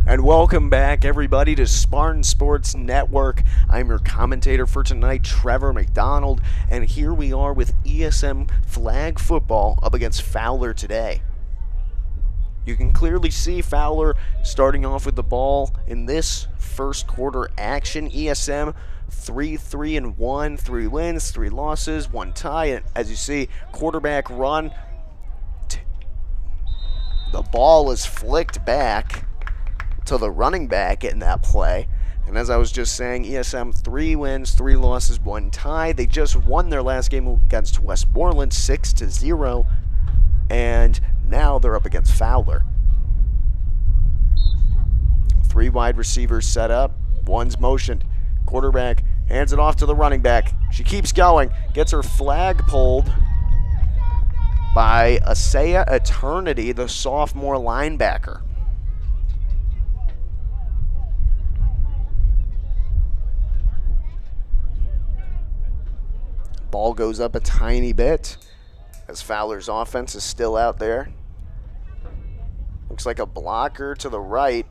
And welcome back, everybody, to Spartan Sports Network. I'm your commentator for tonight, Trevor McDonald, and here we are with ESM flag football up against Fowler today. You can clearly see Fowler starting off with the ball in this first quarter action. ESM 3-3-1, 3 wins, 3 losses, 1 tie, and as you see, quarterback run. The ball is flicked back to the running back in that play. And as I was just saying, ESM 3 wins, 3 losses, 1 tie. They just won their last game against Westmoreland 6-0. And now they're up against Fowler. 3 wide receivers set up. One's motioned. Quarterback hands it off to the running back. She keeps going. Gets her flag pulled by Asaya Eternity, the sophomore linebacker. Ball goes up a tiny bit as Fowler's offense is still out there. Looks like a blocker to the right.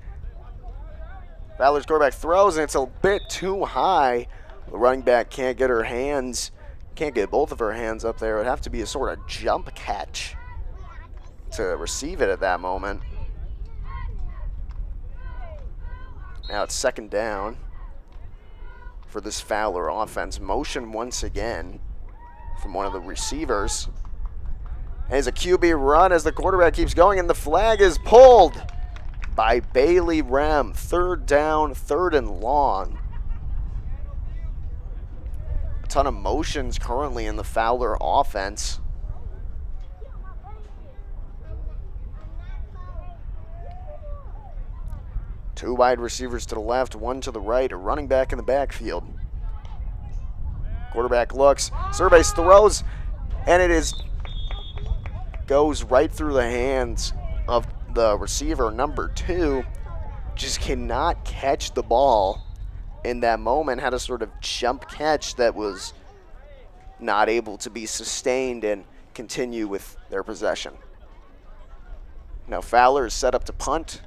Fowler's quarterback throws, and it's a bit too high. The running back can't get both of her hands up there. It would have to be a sort of jump catch to receive it at that moment. Now it's second down for this Fowler offense. Motion once again from one of the receivers. And it's a QB run as the quarterback keeps going, and the flag is pulled by Bailey Rem. Third down, 3rd and long. A ton of motions currently in the Fowler offense. Two wide receivers to the left, one to the right, a running back in the backfield. Quarterback looks, surveys, throws, and it goes right through the hands of the receiver, number 2. Just cannot catch the ball in that moment. Had a sort of jump catch that was not able to be sustained and continue with their possession. Now Fowler is set up to punt.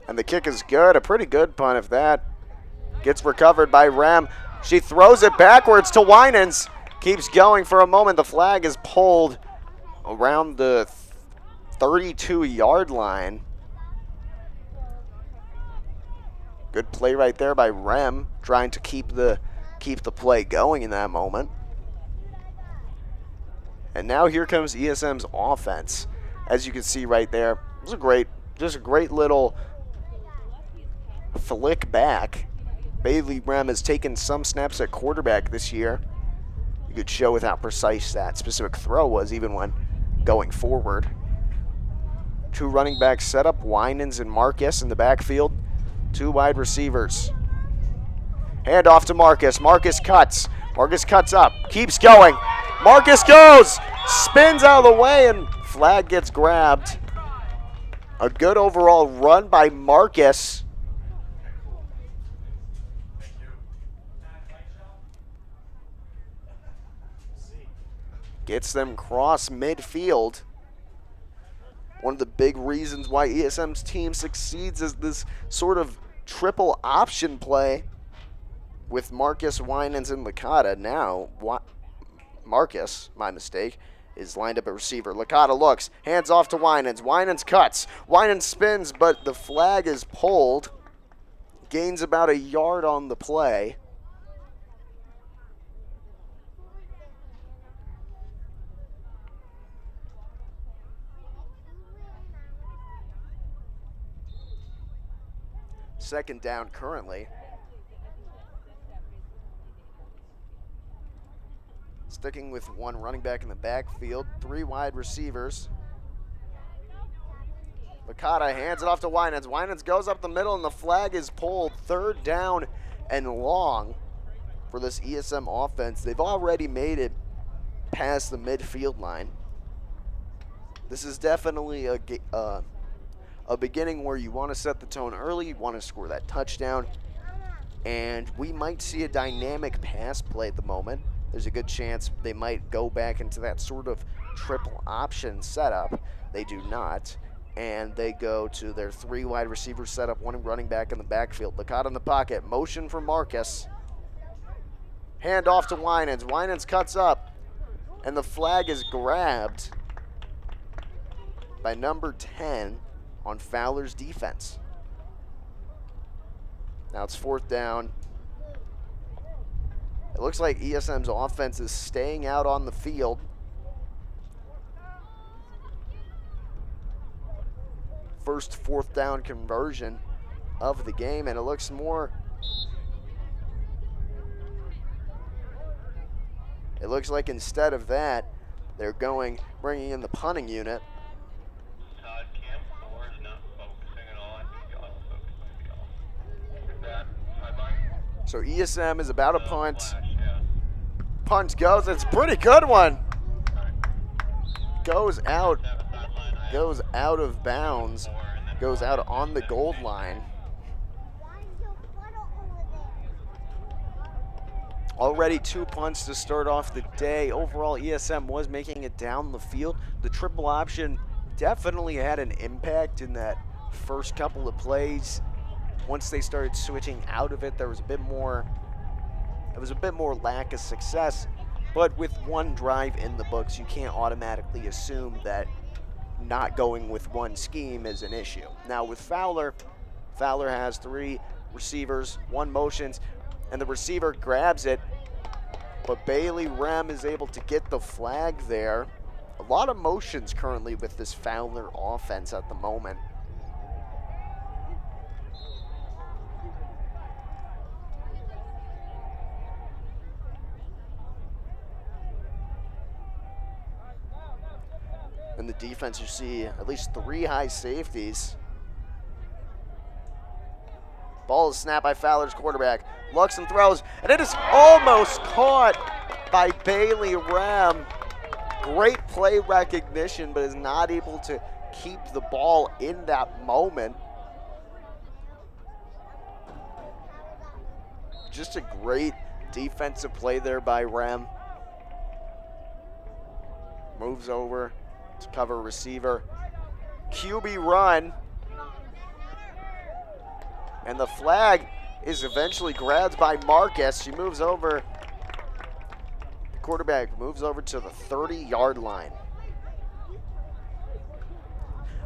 And the kick is good, a pretty good punt if that. Gets recovered by Rem. She throws it backwards to Winans. Keeps going for a moment. The flag is pulled around the 32-yard line. Good play right there by Rem, trying to keep the play going in that moment. And now here comes ESM's offense. As you can see right there, it was just a great little flick back. Bailey Rem has taken some snaps at quarterback this year. You could show with how precise that specific throw was even when going forward. 2 running backs set up, Winans and Marcus in the backfield. 2 wide receivers. Hand off to Marcus. Marcus cuts. Marcus cuts up. Keeps going. Marcus goes. Spins out of the way, and flag gets grabbed. A good overall run by Marcus. Gets them cross midfield. One of the big reasons why ESM's team succeeds is this sort of triple option play with Marcus, Winans, and Licata. Now, Marcus, my mistake, is lined up at receiver. Licata looks, hands off to Winans. Winans cuts. Winans spins, but the flag is pulled. Gains about a yard on the play. Second down currently. Sticking with 1 running back in the backfield, 3 wide receivers. Licata hands it off to Winans. Winans goes up the middle, and the flag is pulled. 3rd down and long for this ESM offense. They've already made it past the midfield line. This is definitely a beginning where you want to set the tone early, you want to score that touchdown, and we might see a dynamic pass play at the moment. There's a good chance they might go back into that sort of triple option setup. They do not, and they go to their 3 wide receiver setup, 1 running back in the backfield. Licata in the pocket, motion for Marcus. Hand off to Winans. Winans cuts up, and the flag is grabbed by number 10 on Fowler's defense. Now it's 4th down. It looks like ESM's offense is staying out on the field. First 4th down conversion of the game, and it looks more. It looks like instead of that, they're bringing in the punting unit. So ESM is about to punt. Punt goes. It's a pretty good one. Goes out of bounds. Goes out on the goal line. Already 2 punts to start off the day. Overall, ESM was making it down the field. The triple option definitely had an impact in that first couple of plays. Once they started switching out of it, there was a bit more lack of success. But with 1 drive in the books, you can't automatically assume that not going with 1 scheme is an issue. Now with Fowler has 3 receivers, 1 motions, and the receiver grabs it, but Bailey Rem is able to get the flag there. A lot of motions currently with this Fowler offense at the moment. In the defense, you see at least 3 high safeties. Ball is snapped by Fowler's quarterback. Looks and throws, and it is almost caught by Bailey Rem. Great play recognition, but is not able to keep the ball in that moment. Just a great defensive play there by Rem. Moves over to cover receiver. QB run. And the flag is eventually grabbed by Marcus. She moves over. The quarterback moves over to the 30-yard line.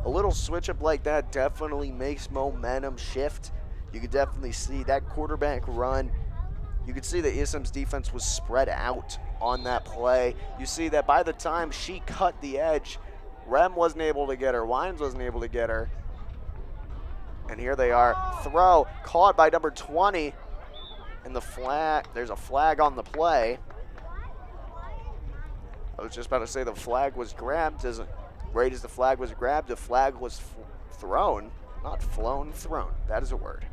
A little switch up like that definitely makes momentum shift. You could definitely see that quarterback run. You could see that ESM's defense was spread out on that play. You see that by the time she cut the edge, Rem wasn't able to get her. Wines wasn't able to get her. And here they are. Throw caught by number 20. And the flag, there's a flag on the play. I was just about to say the flag was grabbed. As great as the flag was grabbed, the flag was thrown. Not flown, thrown. That is a word.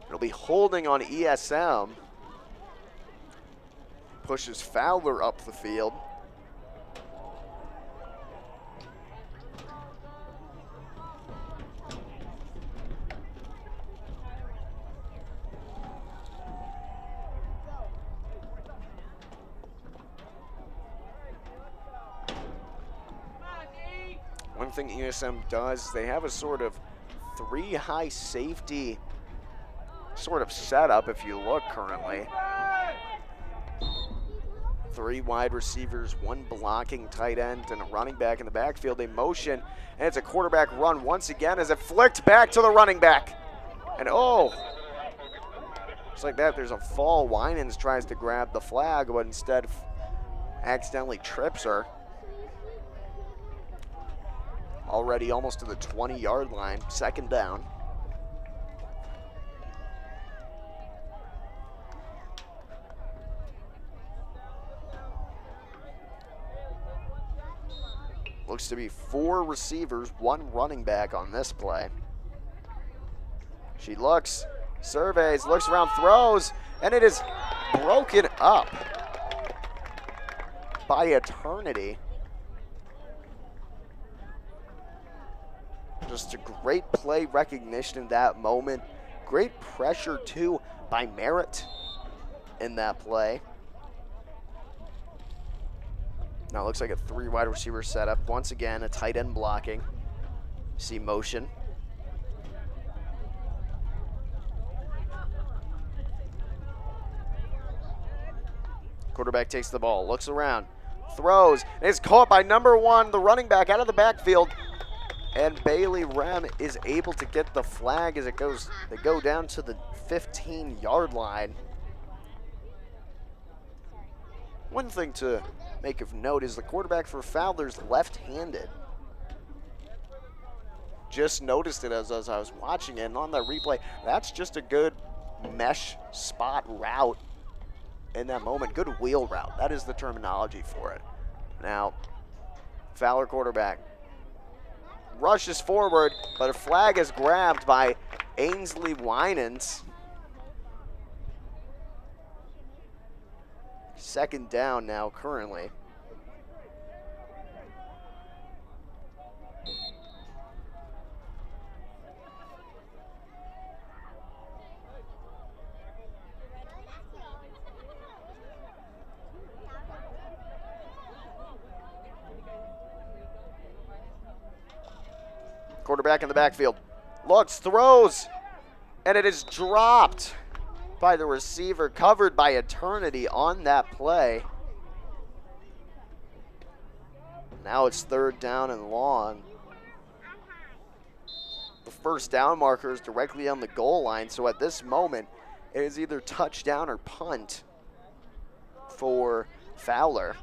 It'll be holding on ESM. Pushes Fowler up the field. One thing ESM does, they have a sort of 3 high safety sort of setup if you look currently. 3 wide receivers, 1 blocking tight end, and a running back in the backfield. They motion, and it's a quarterback run once again as it flicked back to the running back. And just like that, there's a fall. Winans tries to grab the flag, but instead accidentally trips her. Already almost to the 20-yard line, 2nd down. Looks to be 4 receivers, 1 running back on this play. She looks, surveys, looks around, throws, and it is broken up by Eternity. Just a great play recognition in that moment. Great pressure, too, by Merritt in that play. Now it looks like a 3 wide receiver setup. Once again, a tight end blocking. See motion. Quarterback takes the ball, looks around, throws, and is caught by number 1, the running back, out of the backfield. And Bailey Rem is able to get the flag as they go down to the 15-yard line. One thing to make of note is the quarterback for Fowler's left-handed. Just noticed it as I was watching it, and on that replay, that's just a good mesh spot route in that moment. Good wheel route. That is the terminology for it. Now, Fowler quarterback rushes forward, but a flag is grabbed by Ainsley Winans. Second down now currently. Quarterback in the backfield. Looks, throws, and it is dropped by the receiver, covered by Eternity on that play. Now it's 3rd down and long. The first down marker is directly on the goal line, so at this moment, it is either touchdown or punt for Fowler.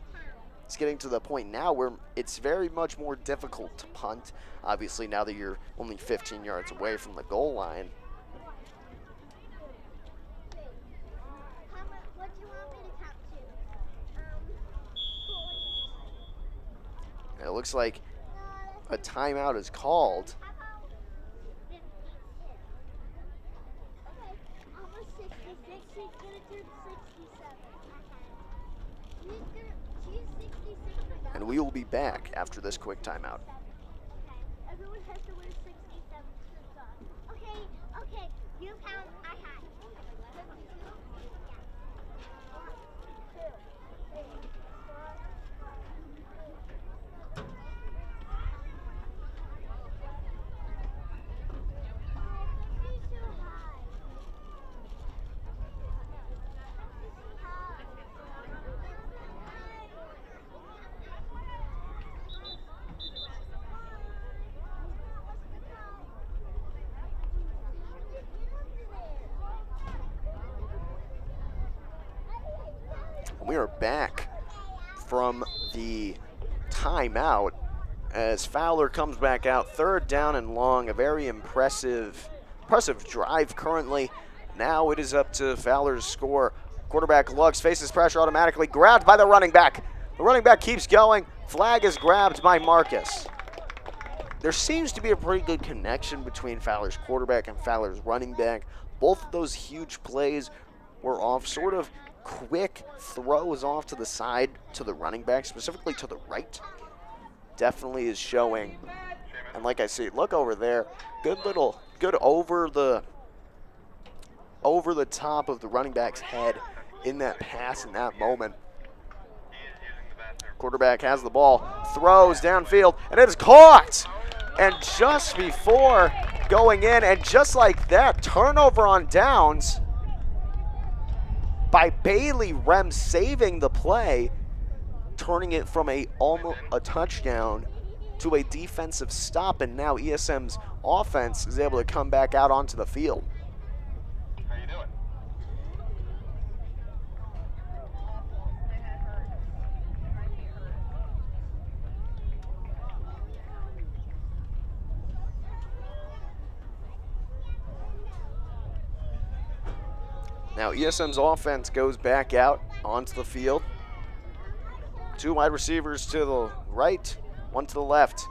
It's getting to the point now where it's very much more difficult to punt, obviously, now that you're only 15 yards away from the goal line. And it looks like a timeout is called. And we will be back after this quick timeout. Everyone has to wear 67 socks. Okay, you count, I had. 2. We are back from the timeout as Fowler comes back out. 3rd down and long, a very impressive drive currently. Now it is up to Fowler's score. Quarterback looks, faces pressure automatically, grabbed by the running back. The running back keeps going. Flag is grabbed by Marcus. There seems to be a pretty good connection between Fowler's quarterback and Fowler's running back. Both of those huge plays were off sort of quick throws off to the side to the running back, specifically to the right. Definitely is showing. And like I say, look over there. Good over the top of the running back's head in that pass in that moment. Quarterback has the ball, throws downfield, and it is caught. And just before going in, and just like that, turnover on downs by Bailey Rem, saving the play, turning it from almost a touchdown to a defensive stop, and now ESM's offense is able to come back out onto the field. How you doing? Now ESM's offense goes back out onto the field. 2 wide receivers to the right, 1 to the left.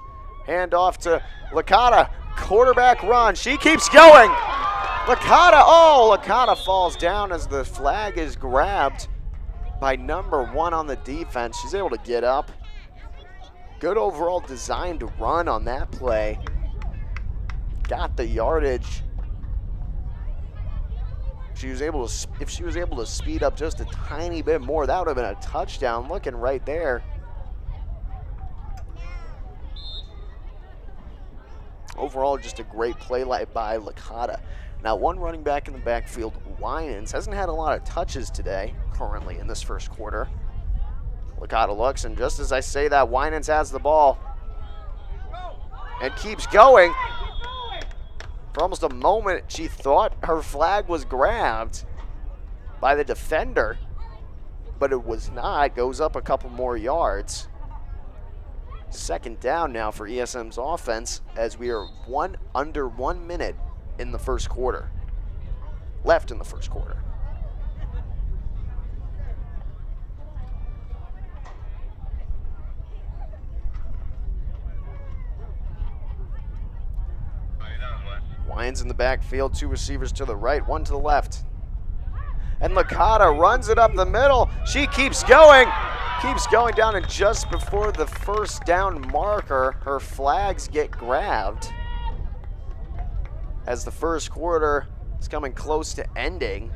Hand off to Licata. Quarterback run. She keeps going. Licata falls down as the flag is grabbed by number 1 on the defense. She's able to get up. Good overall designed run on that play. Got the yardage. If she was able to speed up just a tiny bit more, that would have been a touchdown. Looking right there. Overall, just a great play by Licata. Now, one running back in the backfield, Winans, hasn't had a lot of touches today, currently in this first quarter. Licata looks, and just as I say that, Winans has the ball and keeps going. For almost a moment, she thought her flag was grabbed by the defender, but it was not. Goes up a couple more yards. Second down now for ESM's offense as we are under 1 minute in the first quarter. Left in the first quarter. Wines in the backfield, two receivers to the right, one to the left. And Licata runs it up the middle. She keeps going down, and just before the first down marker, her flags get grabbed. As the first quarter is coming close to ending,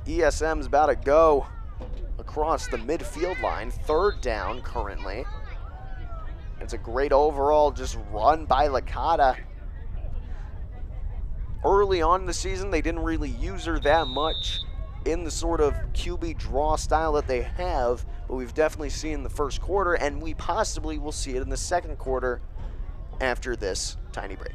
ESM's about to go across the midfield line, third down currently. It's a great overall just run by Licata. Early on in the season, they didn't really use her that much in the sort of QB draw style that they have, but we've definitely seen the first quarter, and we possibly will see it in the second quarter after this tiny break.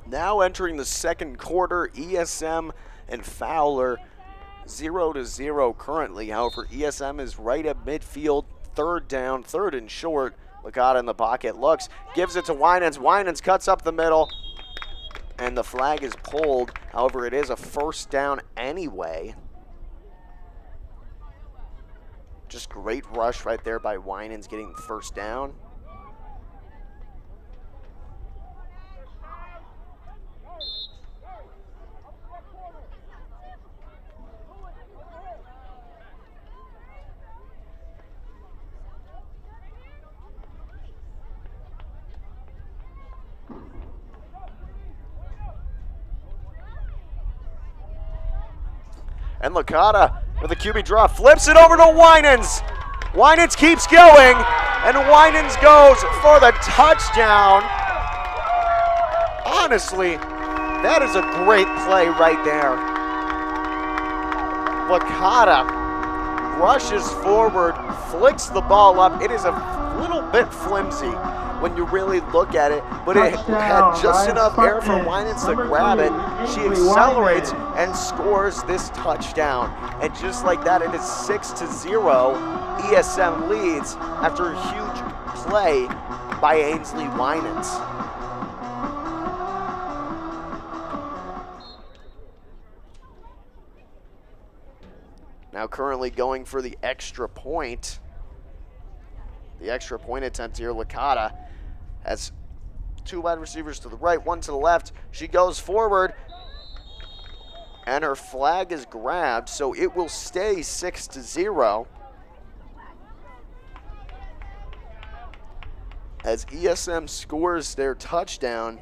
Now entering the second quarter, ESM and Fowler 0-0 currently. However, ESM is right at midfield, third down, third and short. Licata in the pocket, looks, gives it to Winans. Winans cuts up the middle, and the flag is pulled. However, it is a first down anyway. Just great rush right there by Winans getting the first down. And Licata with a QB draw, flips it over to Winans. Winans keeps going, and Winans goes for the touchdown. Honestly, that is a great play right there. Licata rushes forward, flicks the ball up. It is a little bit flimsy when you really look at it, but it had just enough air for Winans to grab it. She accelerates and scores this touchdown. And just like that, it is 6-0. ESM leads after a huge play by Ainsley Winans. Now currently going for the extra point. The extra point attempt here, Licata has two wide receivers to the right, one to the left. She goes forward, and her flag is grabbed, so it will stay 6-0. As ESM scores their touchdown.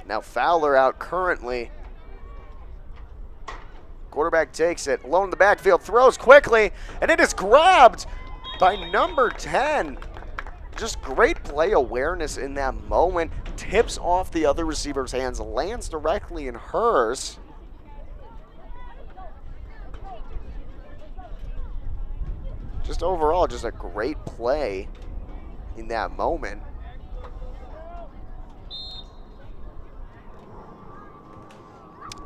Now Fowler out currently. Quarterback takes it, alone in the backfield, throws quickly, and it is grabbed by number 10. Just great play awareness in that moment. Tips off the other receiver's hands, lands directly in hers. Just overall, just a great play in that moment.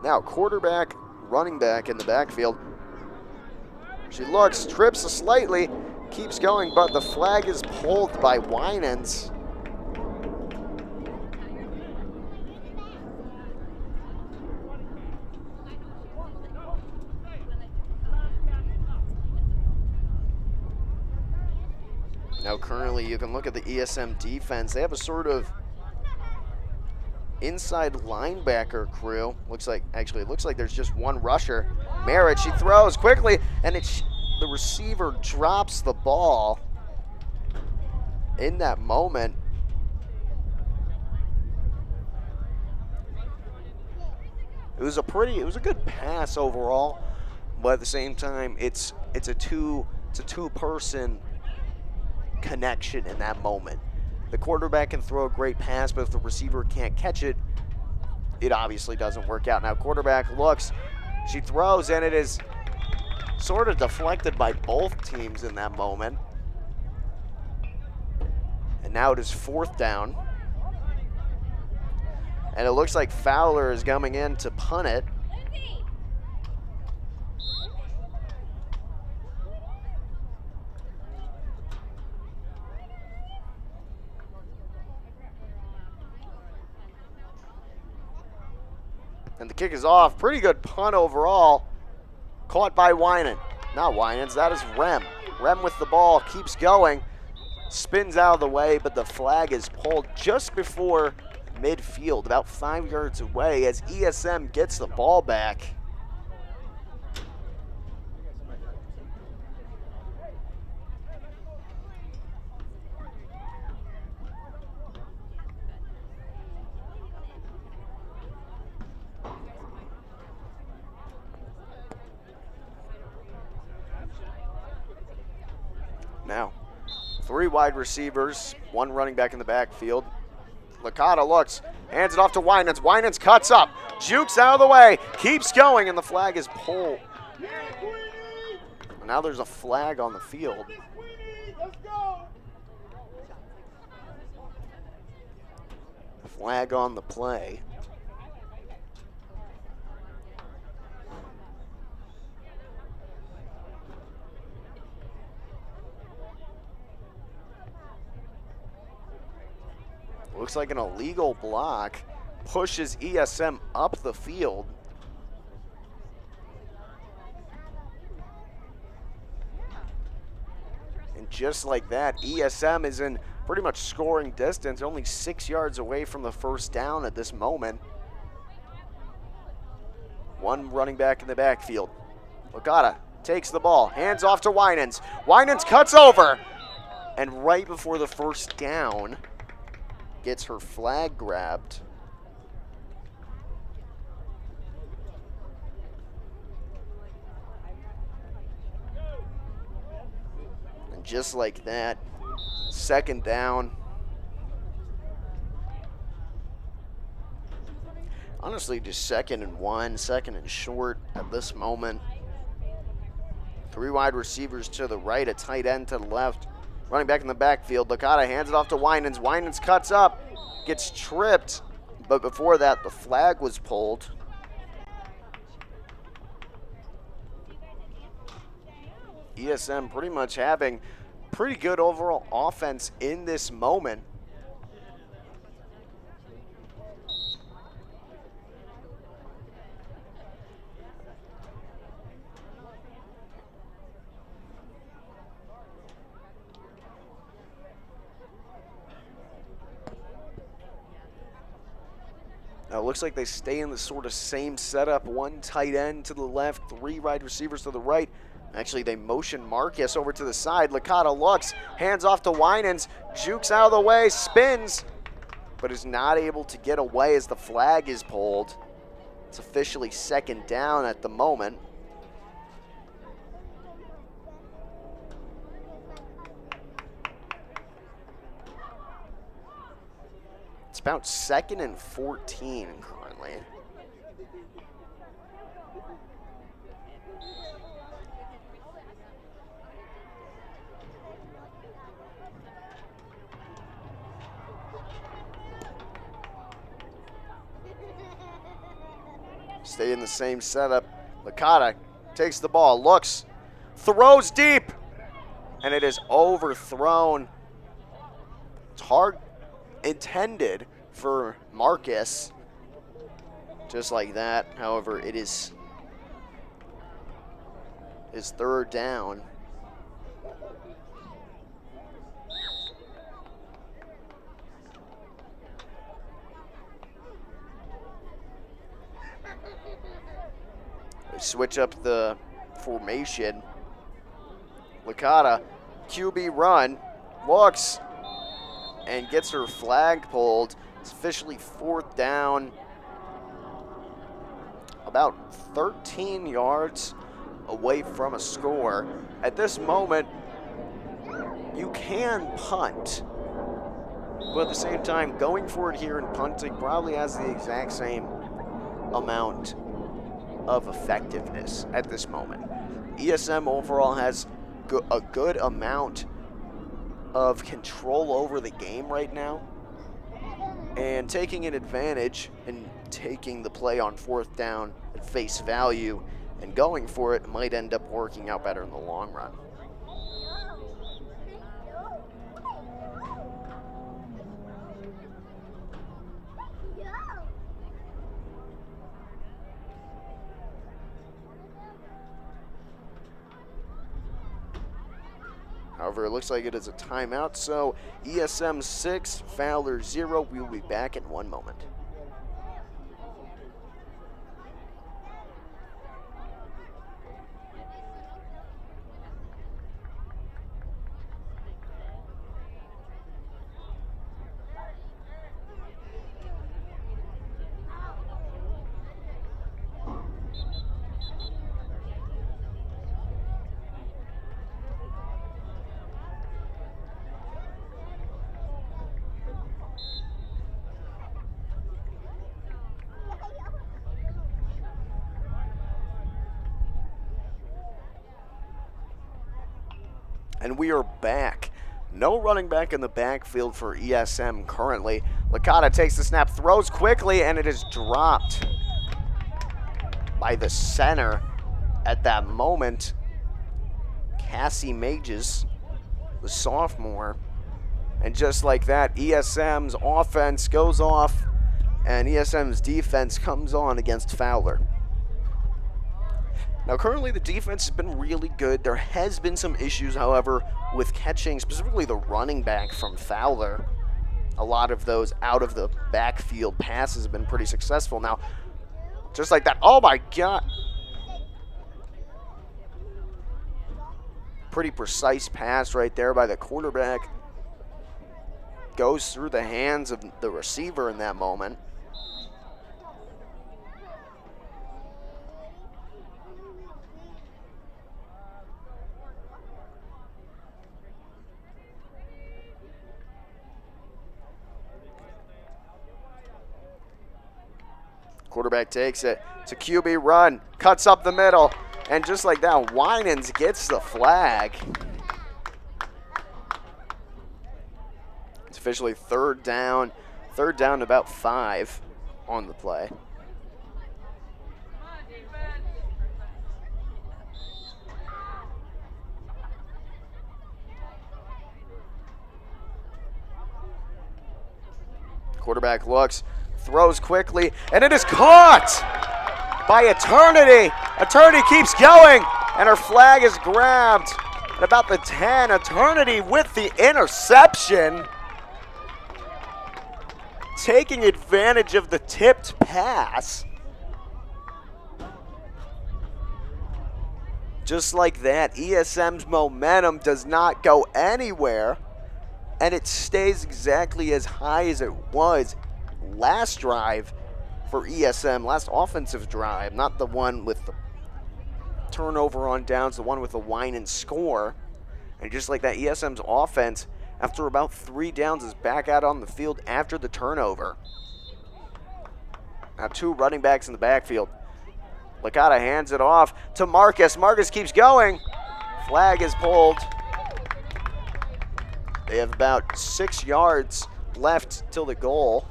Now quarterback, running back in the backfield. She looks, trips slightly, keeps going, but the flag is pulled by Winans. Now currently you can look at the ESM defense. They have a sort of inside linebacker crew. It looks like there's just one rusher. Merritt, she throws quickly, and the receiver drops the ball in that moment. It was a good pass overall, but at the same time, it's a two-person connection in that moment. The quarterback can throw a great pass, but if the receiver can't catch it, it obviously doesn't work out. Now quarterback looks, she throws, and it is sort of deflected by both teams in that moment. And now it is 4th down. And it looks like Fowler is coming in to punt it. And the kick is off. Pretty good punt overall. Caught by Winan. Not Winans, that is Rem. Rem with the ball, keeps going. Spins out of the way, but the flag is pulled just before midfield, about 5 yards away, as ESM gets the ball back. Now, 3 wide receivers, 1 running back in the backfield. Licata looks, hands it off to Winans. Winans cuts up, jukes out of the way, keeps going, and the flag is pulled. Now there's a flag on the field. Flag on the play. Looks like an illegal block, pushes ESM up the field. And just like that, ESM is in pretty much scoring distance, only 6 yards away from the first down at this moment. 1 running back in the backfield. Licata takes the ball, hands off to Winans. Winans cuts over, and right before the first down, gets her flag grabbed. And just like that, 2nd down. Honestly, just 2nd and 1, 2nd and short at this moment. 3 wide receivers to the right, a tight end to the left. Running back in the backfield, Licata hands it off to Winans. Winans cuts up, gets tripped, but before that, the flag was pulled. ESM pretty much having pretty good overall offense in this moment. Now it looks like they stay in the sort of same setup. 1 tight end to the left, 3 wide receivers to the right. Actually, they motion Marcus over to the side. Licata looks, hands off to Winans, jukes out of the way, spins, but is not able to get away as the flag is pulled. It's officially second down at the moment. It's about 2nd and 14 currently. Stay in the same setup. Licata takes the ball, looks, throws deep, and it is overthrown. It's hard intended for Marcus, just like that. However, it is his 3rd down. They switch up the formation. Licata, QB run, looks, and gets her flag pulled. It's officially 4th down. About 13 yards away from a score. At this moment, you can punt, but at the same time, going for it here and punting probably has the exact same amount of effectiveness at this moment. ESM overall has a good amount of control over the game right now, and taking an advantage and taking the play on 4th down at face value and going for it might end up working out better in the long run. However, it looks like it is a timeout, so ESM 6, Fowler 0. We will be back in 1 moment. And we are back. No running back in the backfield for ESM currently. Licata takes the snap, throws quickly, and it is dropped by the center at that moment. Cassie Mages, the sophomore. And just like that, ESM's offense goes off, and ESM's defense comes on against Fowler. Now, currently, the defense has been really good. There has been some issues, however, with catching, specifically the running back from Fowler. A lot of those out of the backfield passes have been pretty successful. Now, just like that, oh my God. Pretty precise pass right there by the quarterback. Goes through the hands of the receiver in that moment. Quarterback takes it. It's a QB run. Cuts up the middle. And just like that, Winans gets the flag. It's officially 3rd down. 3rd down to about 5 on the play. Quarterback looks, throws quickly, and it is caught by Eternity. Eternity keeps going, and her flag is grabbed at about the 10. Eternity with the interception, taking advantage of the tipped pass. Just like that, ESM's momentum does not go anywhere, and it stays exactly as high as it was last drive for ESM, last offensive drive, not the one with the turnover on downs, the one with the whine and score. And just like that, ESM's offense, after about 3 downs, is back out on the field after the turnover. Now 2 running backs in the backfield. Licata hands it off to Marcus. Marcus keeps going. Flag is pulled. They have about 6 yards left till the goal.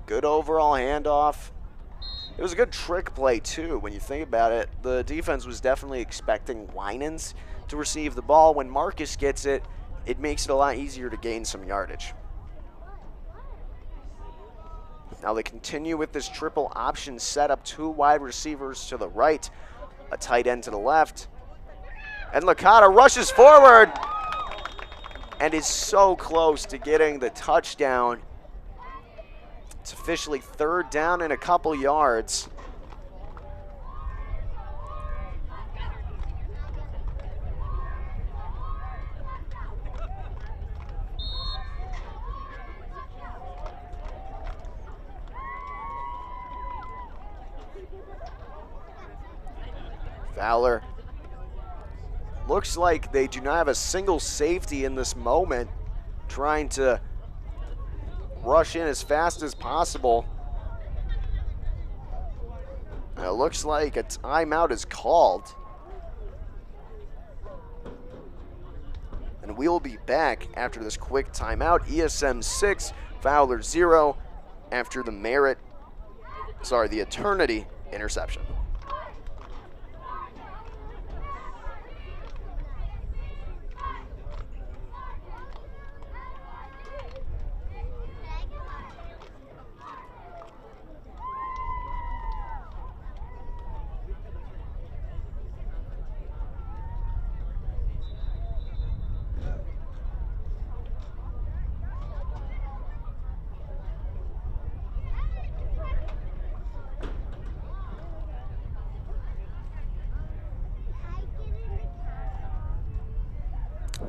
Good overall handoff. It was a good trick play, too, when you think about it. The defense was definitely expecting Winans to receive the ball. When Marcus gets it, it makes it a lot easier to gain some yardage. Now they continue with this triple option setup. 2 wide receivers to the right, a tight end to the left. And Licata rushes forward and is so close to getting the touchdown. It's officially 3rd down and a couple yards. Fowler. Looks like they do not have a single safety in this moment, trying to rush in as fast as possible. It looks like a timeout is called. And we'll be back after this quick timeout. ESM 6, Fowler 0 after the the Eternity interception.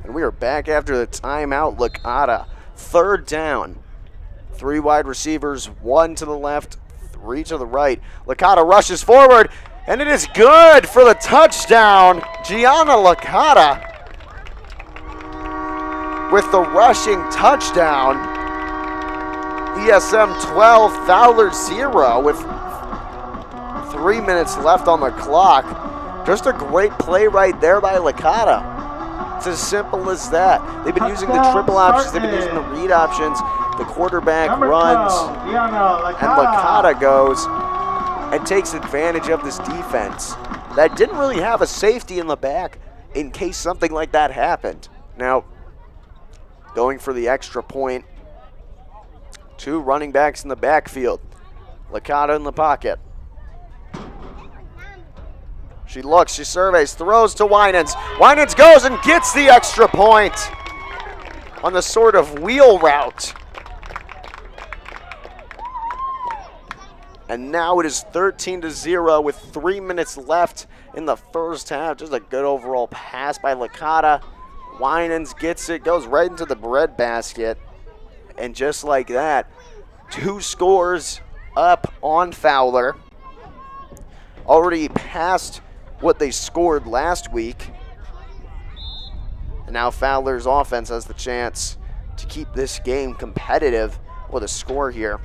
And we are back after the timeout. Licata, 3rd down. 3 wide receivers, 1 to the left, 3 to the right. Licata rushes forward, and it is good for the touchdown. Gianna Licata with the rushing touchdown. ESM 12, Fowler 0 with 3 minutes left on the clock. Just a great play right there by Licata. It's as simple as that. They've been using the triple options. They've been using the read options. The quarterback runs, and Licata goes and takes advantage of this defense that didn't really have a safety in the back in case something like that happened. Now, going for the extra point. 2 running backs in the backfield. Licata in the pocket. She looks, she surveys, throws to Winans. Winans goes and gets the extra point on the sort of wheel route. And now it is 13-0 with 3 minutes left in the first half. Just a good overall pass by Licata. Winans gets it, goes right into the breadbasket. And just like that, 2 scores up on Fowler. Already past what they scored last week. And now Fowler's offense has the chance to keep this game competitive with a score here.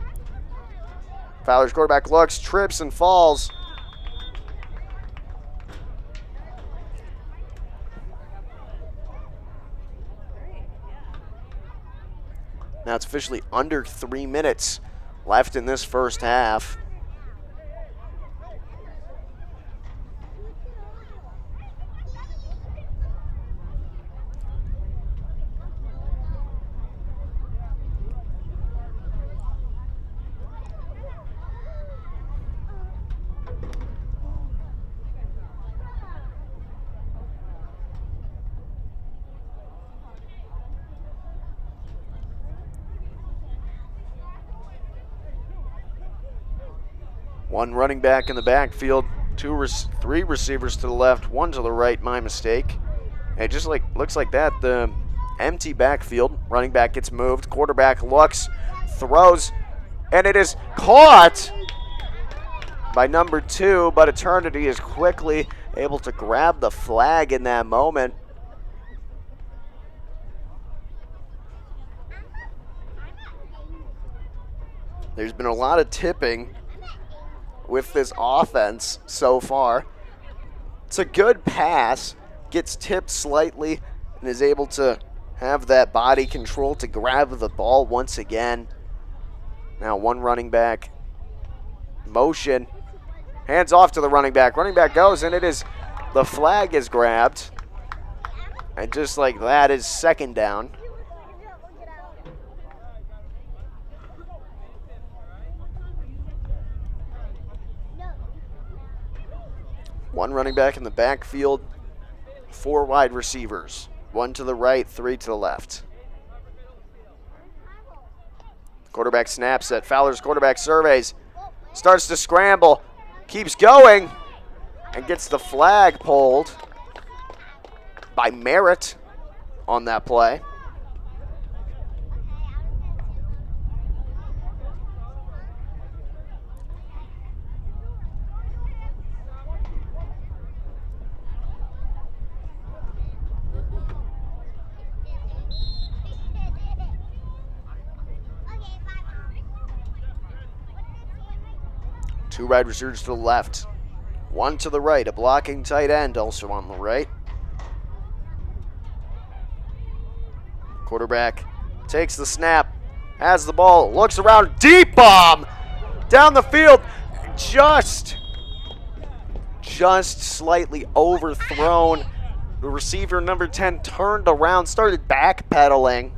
Fowler's quarterback looks, trips, and falls. Now it's officially under 3 minutes left in this first half. One running back in the backfield Three receivers to the left, one to the right, my mistake. And it just looks like that. The empty backfield. Running back gets moved. Quarterback looks, throws, and it is caught by number 2, but Eternity is quickly able to grab the flag in that moment. There's been a lot of tipping with this offense so far. It's a good pass, gets tipped slightly, and is able to have that body control to grab the ball once again. Now one running back, motion, hands off to the running back. Running back goes, and the flag is grabbed. And just like that is second down. One running back in the backfield, 4 wide receivers. 1 to the right, 3 to the left. Quarterback snaps it. Fowler's quarterback surveys. Starts to scramble. Keeps going. And gets the flag pulled by Merritt on that play. Two wide receivers to the left, 1 to the right, a blocking tight end also on the right. Quarterback takes the snap, has the ball, looks around, deep bomb down the field, just slightly overthrown. The receiver, number 10, turned around, started backpedaling,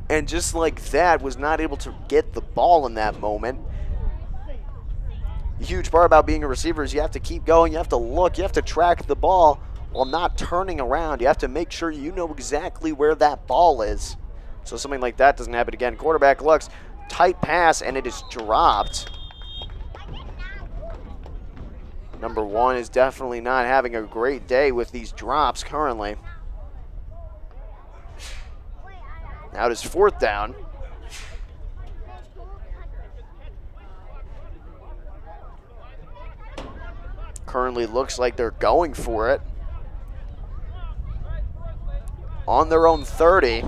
and just like that was not able to get the ball in that moment. The huge part about being a receiver is you have to keep going, you have to look, you have to track the ball while not turning around. You have to make sure you know exactly where that ball is. So something like that doesn't happen again. Quarterback looks, tight pass, and it is dropped. Number 1 is definitely not having a great day with these drops currently. Now it is 4th down. Currently looks like they're going for it. On their own 30.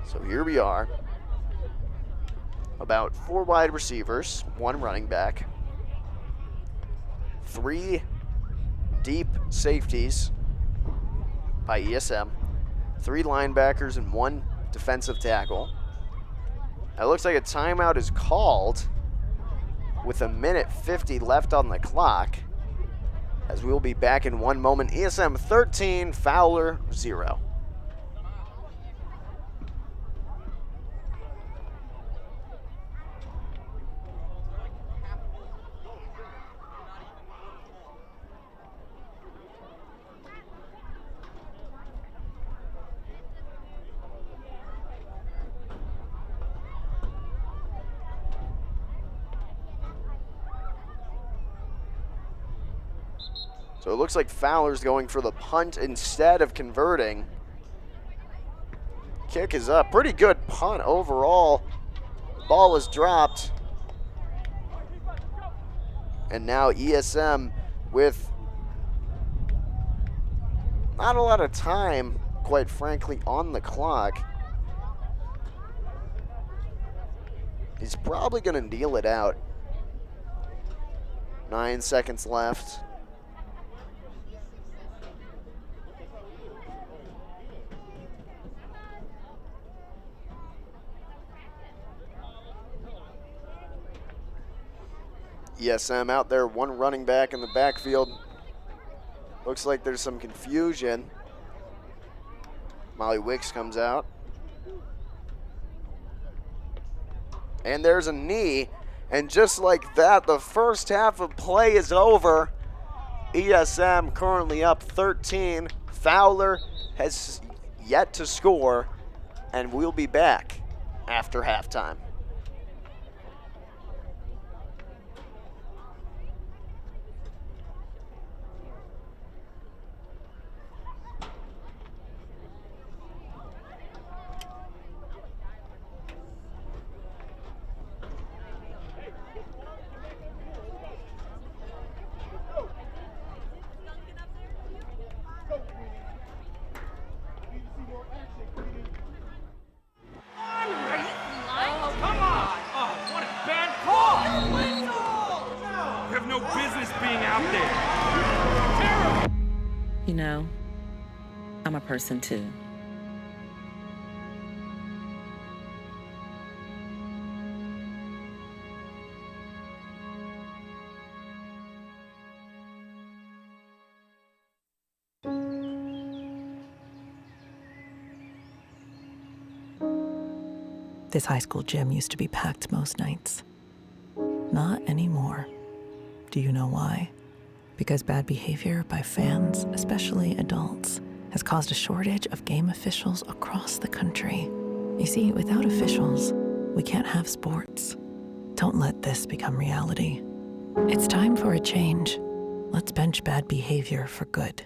So here we are. About 4 wide receivers, 1 running back. 3 deep safeties by ESM. 3 linebackers and 1 defensive tackle. It looks like a timeout is called with 1:50 left on the clock, as we will be back in 1 moment. ESM 13, Fowler 0. So it looks like Fowler's going for the punt instead of converting. Kick is up. Pretty good punt overall. Ball is dropped. And now ESM with not a lot of time, quite frankly, on the clock. He's probably going to kneel it out. 9 seconds left. ESM out there, 1 running back in the backfield. Looks like there's some confusion. Molly Wicks comes out. And there's a knee. And just like that, the first half of play is over. ESM currently up 13. Fowler has yet to score, and we'll be back after halftime. You know, I'm a person too. This high school gym used to be packed most nights. Not anymore. Do you know why? Because bad behavior by fans, especially adults, has caused a shortage of game officials across the country. You see, without officials, we can't have sports. Don't let this become reality. It's time for a change. Let's bench bad behavior for good.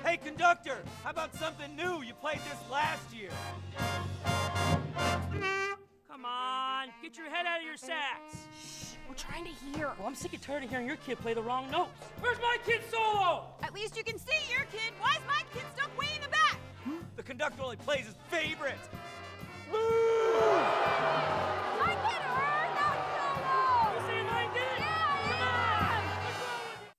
Hey, conductor, how about something new? You played this last year. Come on, get your head out of your sacks. Shh, we're trying to hear. Well, I'm sick and tired of hearing your kid play the wrong notes. Where's my kid solo? At least you can see your kid. Why is my kid stuck way in the back? The conductor only plays his favorite. My kid heard that solo! You saying I did? Yeah!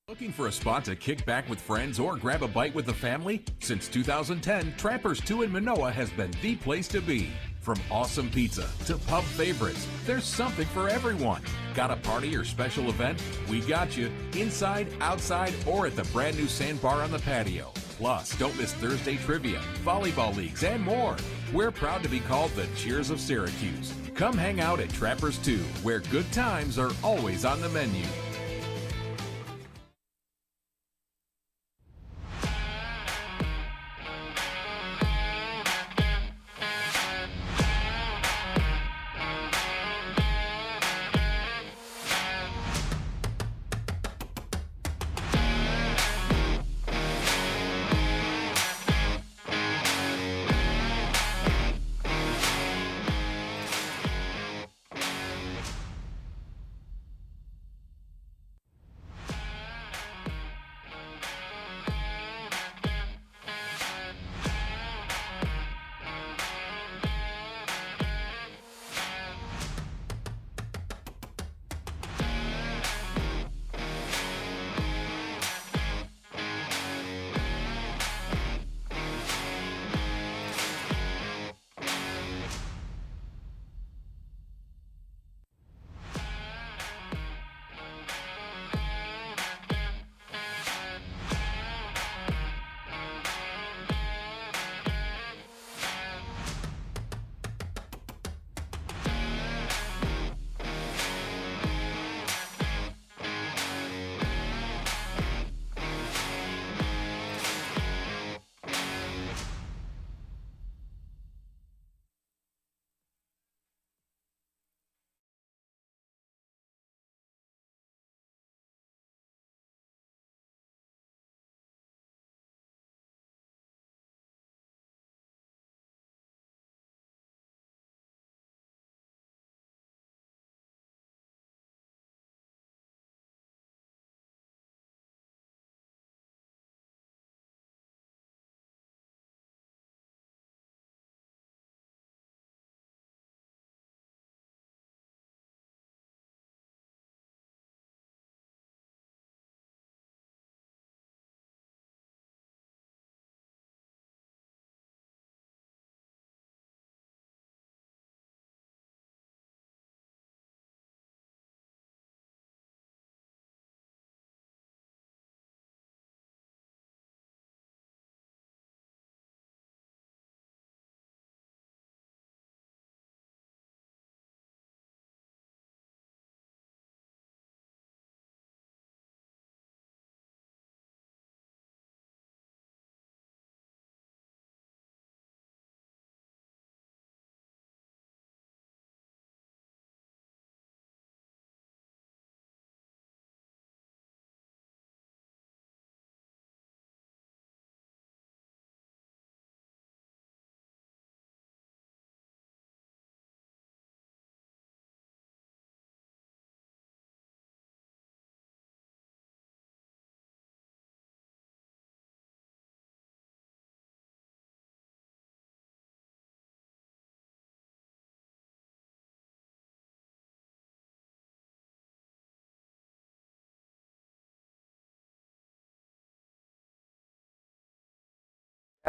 Looking for a spot to kick back with friends or grab a bite with the family? Since 2010, Trappers 2 in Manoa has been the place to be. From awesome pizza to pub favorites, there's something for everyone. Got a party or special event? We got you. Inside, outside, or at the brand new sandbar on the patio. Plus, don't miss Thursday trivia, volleyball leagues, and more. We're proud to be called the Cheers of Syracuse. Come hang out at Trappers 2, where good times are always on the menu.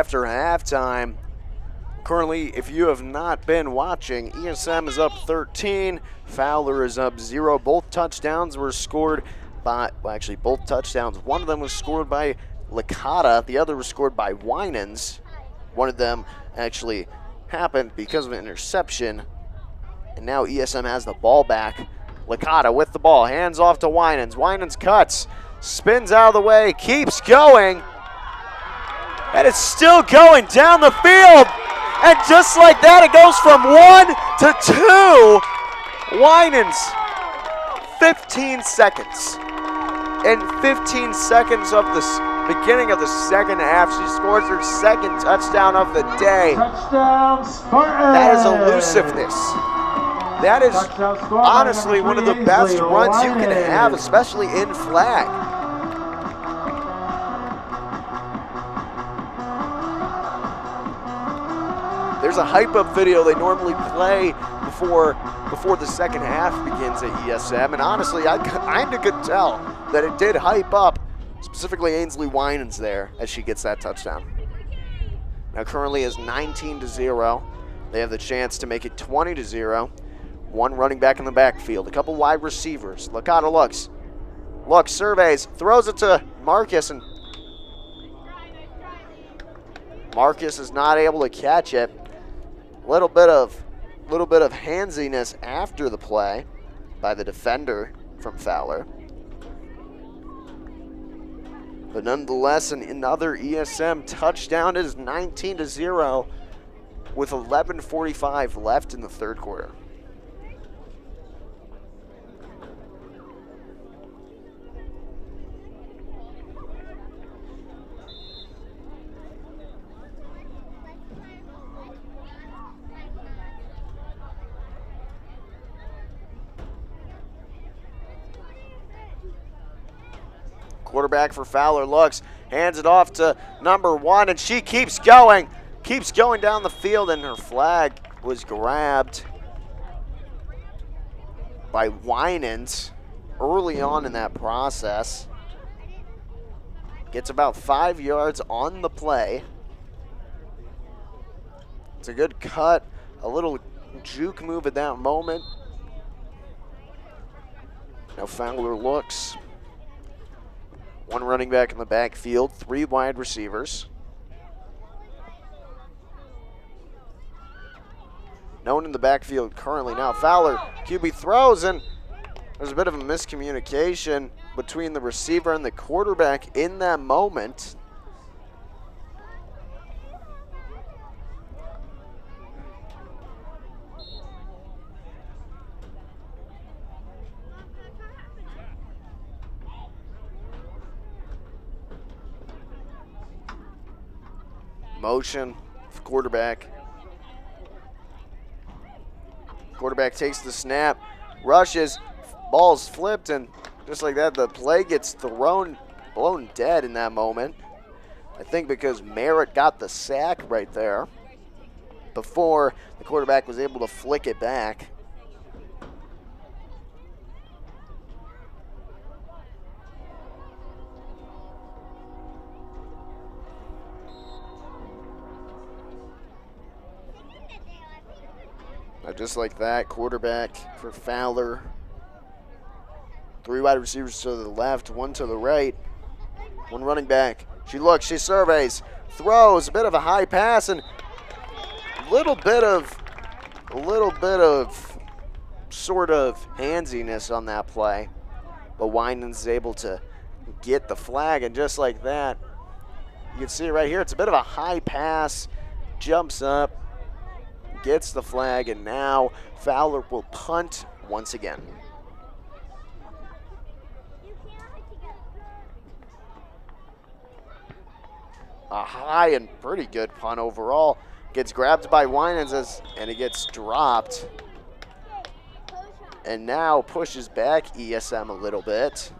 after halftime. Currently, if you have not been watching, ESM is up 13, Fowler is up 0. Both touchdowns were scored by, well, actually both touchdowns. One of them was scored by Licata, the other was scored by Winans. One of them actually happened because of an interception, and now ESM has the ball back. Licata with the ball, hands off to Winans. Winans cuts, spins out of the way, keeps going, and it's still going down the field. And just like that, it goes from 1 to 2. Winans, 15 seconds. In 15 seconds of the beginning of the second half, she scores her second touchdown of the day. Touchdown, Spartan! That is elusiveness. That is honestly one of the best runs you can have, especially in flag. There's a hype-up video they normally play before the second half begins at ESM, and honestly, I kind of could tell that it did hype up, specifically Ainsley Winans there as she gets that touchdown. Now currently is 19-0. They have the chance to make it 20-0. One running back in the backfield, a couple wide receivers. Licata looks, surveys, throws it to Marcus, and Marcus is not able to catch it. Little bit of handsiness after the play by the defender from Fowler. But nonetheless, another ESM touchdown. It is 19-0 with 11:45 left in the third quarter. Quarterback for Fowler looks, hands it off to number 1, and she keeps going down the field, and her flag was grabbed by Winans early on in that process. Gets about 5 yards on the play. It's a good cut, a little juke move at that moment. Now Fowler looks. One running back in the backfield, 3 wide receivers. No one in the backfield currently. Now Fowler, QB throws, and there's a bit of a miscommunication between the receiver and the quarterback in that moment. Motion, quarterback. Quarterback takes the snap, rushes, ball's flipped, and just like that, the play gets blown dead in that moment. I think because Merritt got the sack right there before the quarterback was able to flick it back. Just like that, quarterback for Fowler. 3 wide receivers to the left, 1 to the right. 1 running back. She looks, she surveys, throws, a bit of a high pass, and a little bit of sort of handsiness on that play. But Winans is able to get the flag, and just like that, you can see it right here. It's a bit of a high pass, jumps up, gets the flag, and now Fowler will punt once again. A high and pretty good punt overall. Gets grabbed by Winans and it gets dropped. And now pushes back ESM a little bit.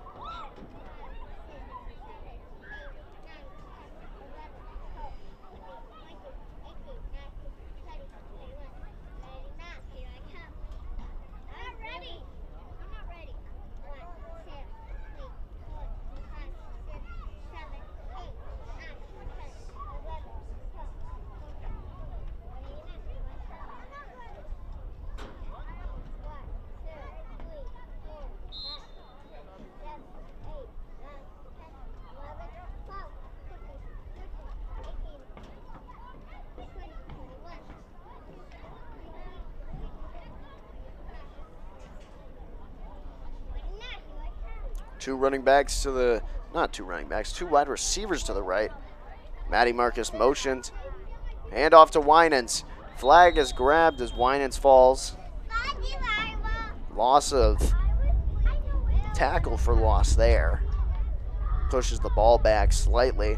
Two running backs to the, not two running backs, two wide receivers to the right. Matty Marcus motioned. Hand off to Winans. Flag is grabbed as Winans falls. Loss of tackle for loss there. Pushes the ball back slightly.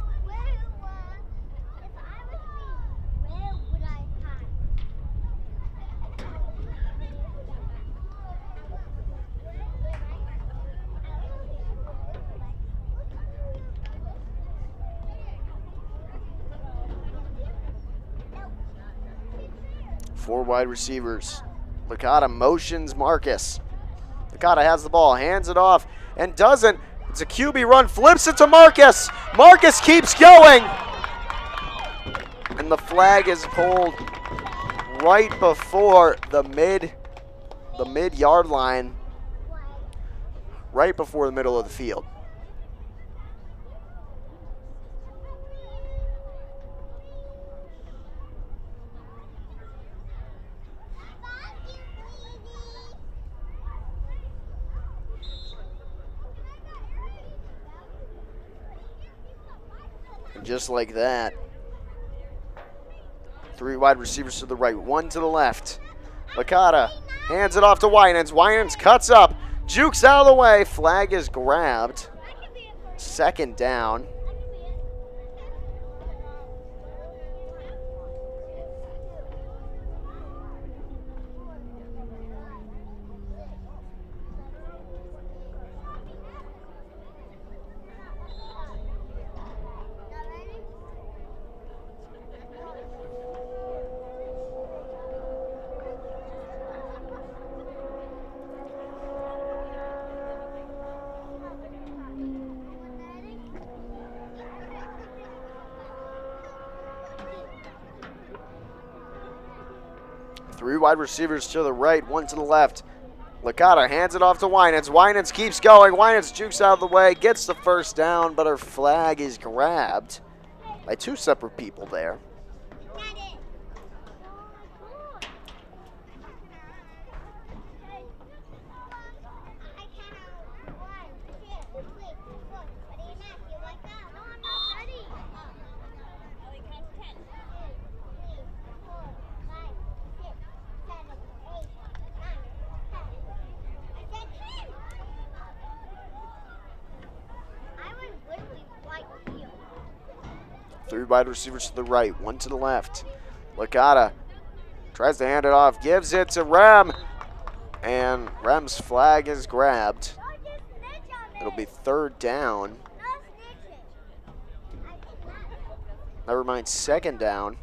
Four wide receivers. Licata motions Marcus. Licata has the ball, hands it off, and doesn't. It's a QB run, flips it to Marcus. Marcus keeps going. And the flag is pulled right before the mid-yard line, right before the middle of the field. Just like that. Three wide receivers to the right, one to the left. Licata hands it off to Winans. Winans cuts up, jukes out of the way. Flag is grabbed. Second down. Three wide receivers to the right, one to the left. Licata hands it off to Winans. Winans keeps going. Winans jukes out of the way, gets the first down, but her flag is grabbed by two separate people there. Three wide receivers to the right, one to the left. Licata tries to hand it off, gives it to Rem, and Rem's flag is grabbed. It'll be third down. Never mind, second down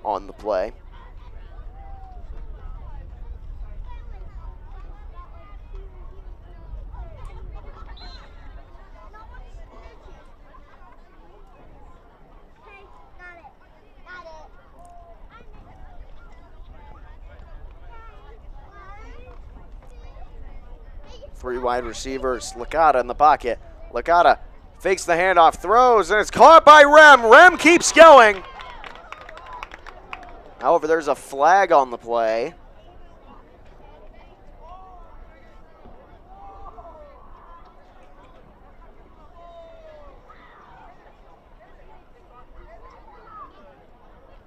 on the play. Three wide receivers. Licata in the pocket. Licata fakes the handoff, throws, and it's caught by Rem. Rem keeps going. However, there's a flag on the play.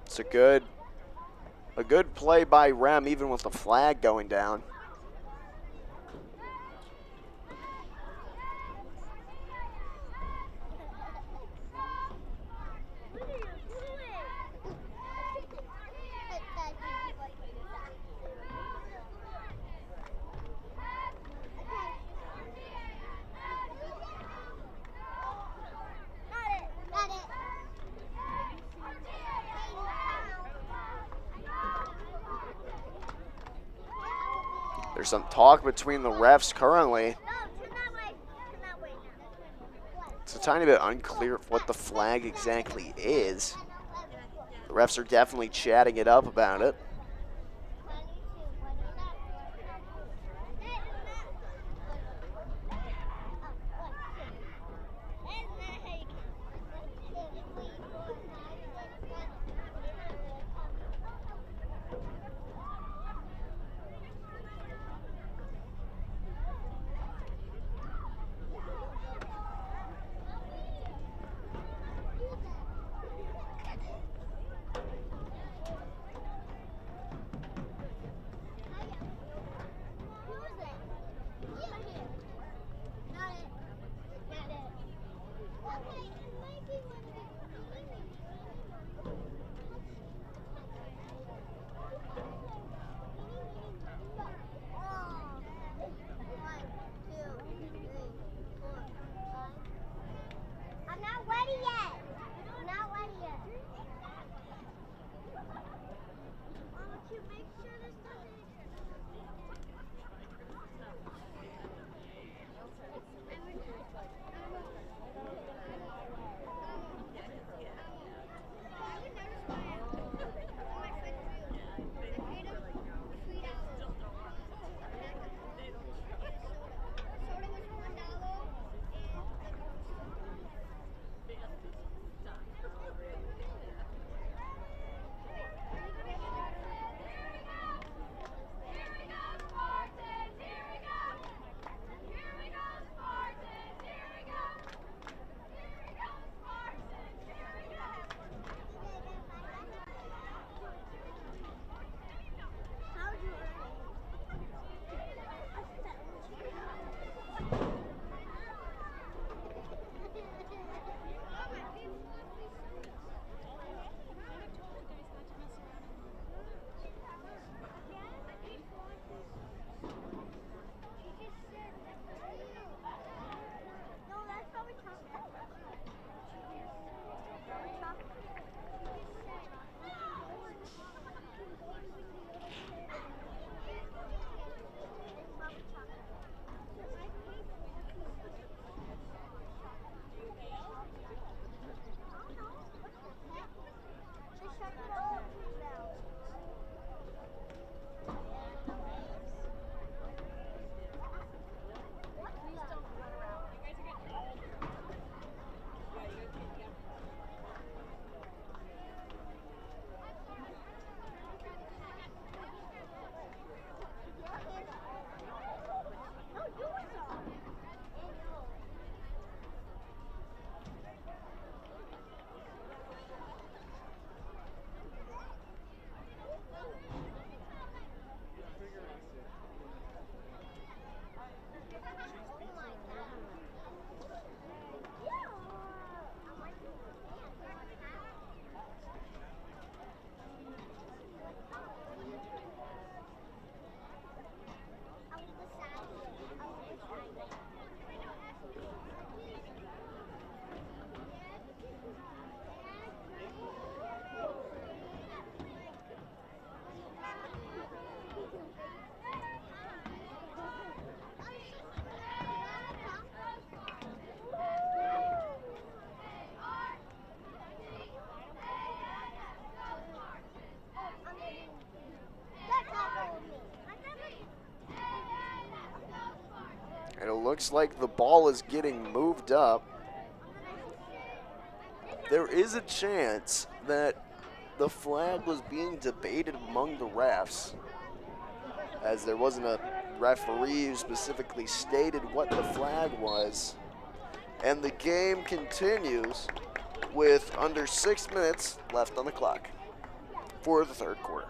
It's a good play by Rem, even with the flag going down. There's some talk between the refs currently. It's a tiny bit unclear what the flag exactly is. The refs are definitely chatting it up about it. looks like the ball is getting moved up. There is a chance that the flag was being debated among the refs, as there wasn't a referee who specifically stated what the flag was. And the game continues with under 6 minutes left on the clock for the third quarter.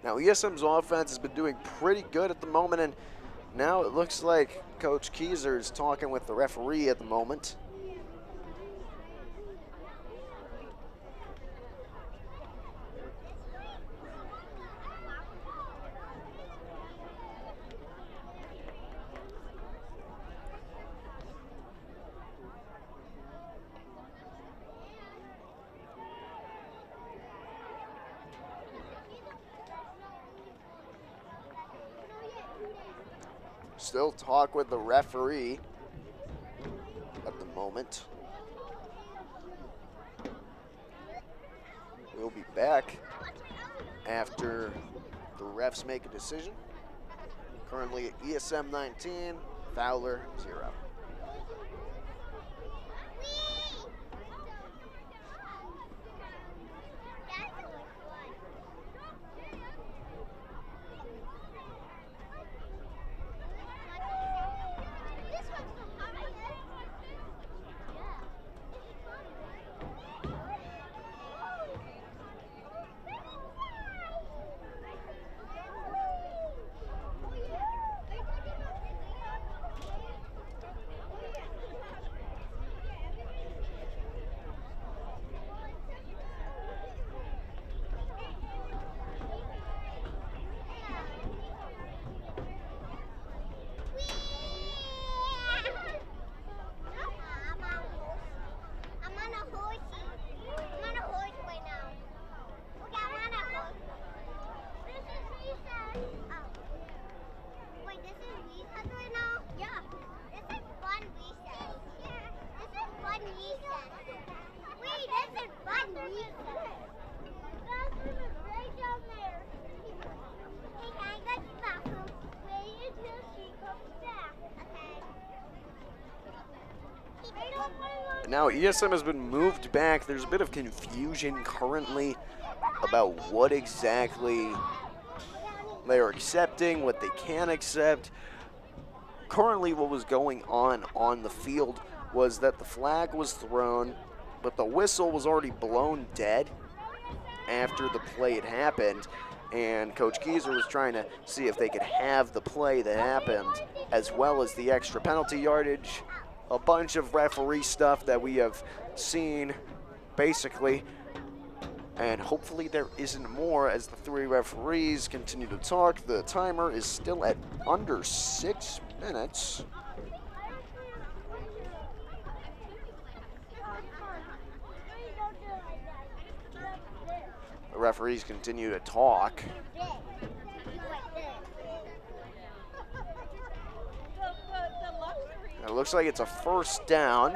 Now, ESM's offense has been doing pretty good at the moment, and now it looks like Coach Keyser is talking with the referee at the moment. Still talk with the referee at the moment. We'll be back after the refs make a decision. Currently ESM 19, Fowler 0. Now ESM has been moved back. There's a bit of confusion currently about what exactly they are accepting, what they can't accept. Currently what was going on the field was that the flag was thrown, but the whistle was already blown dead after the play had happened, and Coach Keyser was trying to see if they could have the play that happened as well as the extra penalty yardage. A bunch of referee stuff that we have seen, basically, and hopefully there isn't more as the three referees continue to talk. The timer is still at under 6 minutes. The referees continue to talk. It looks like it's a first down.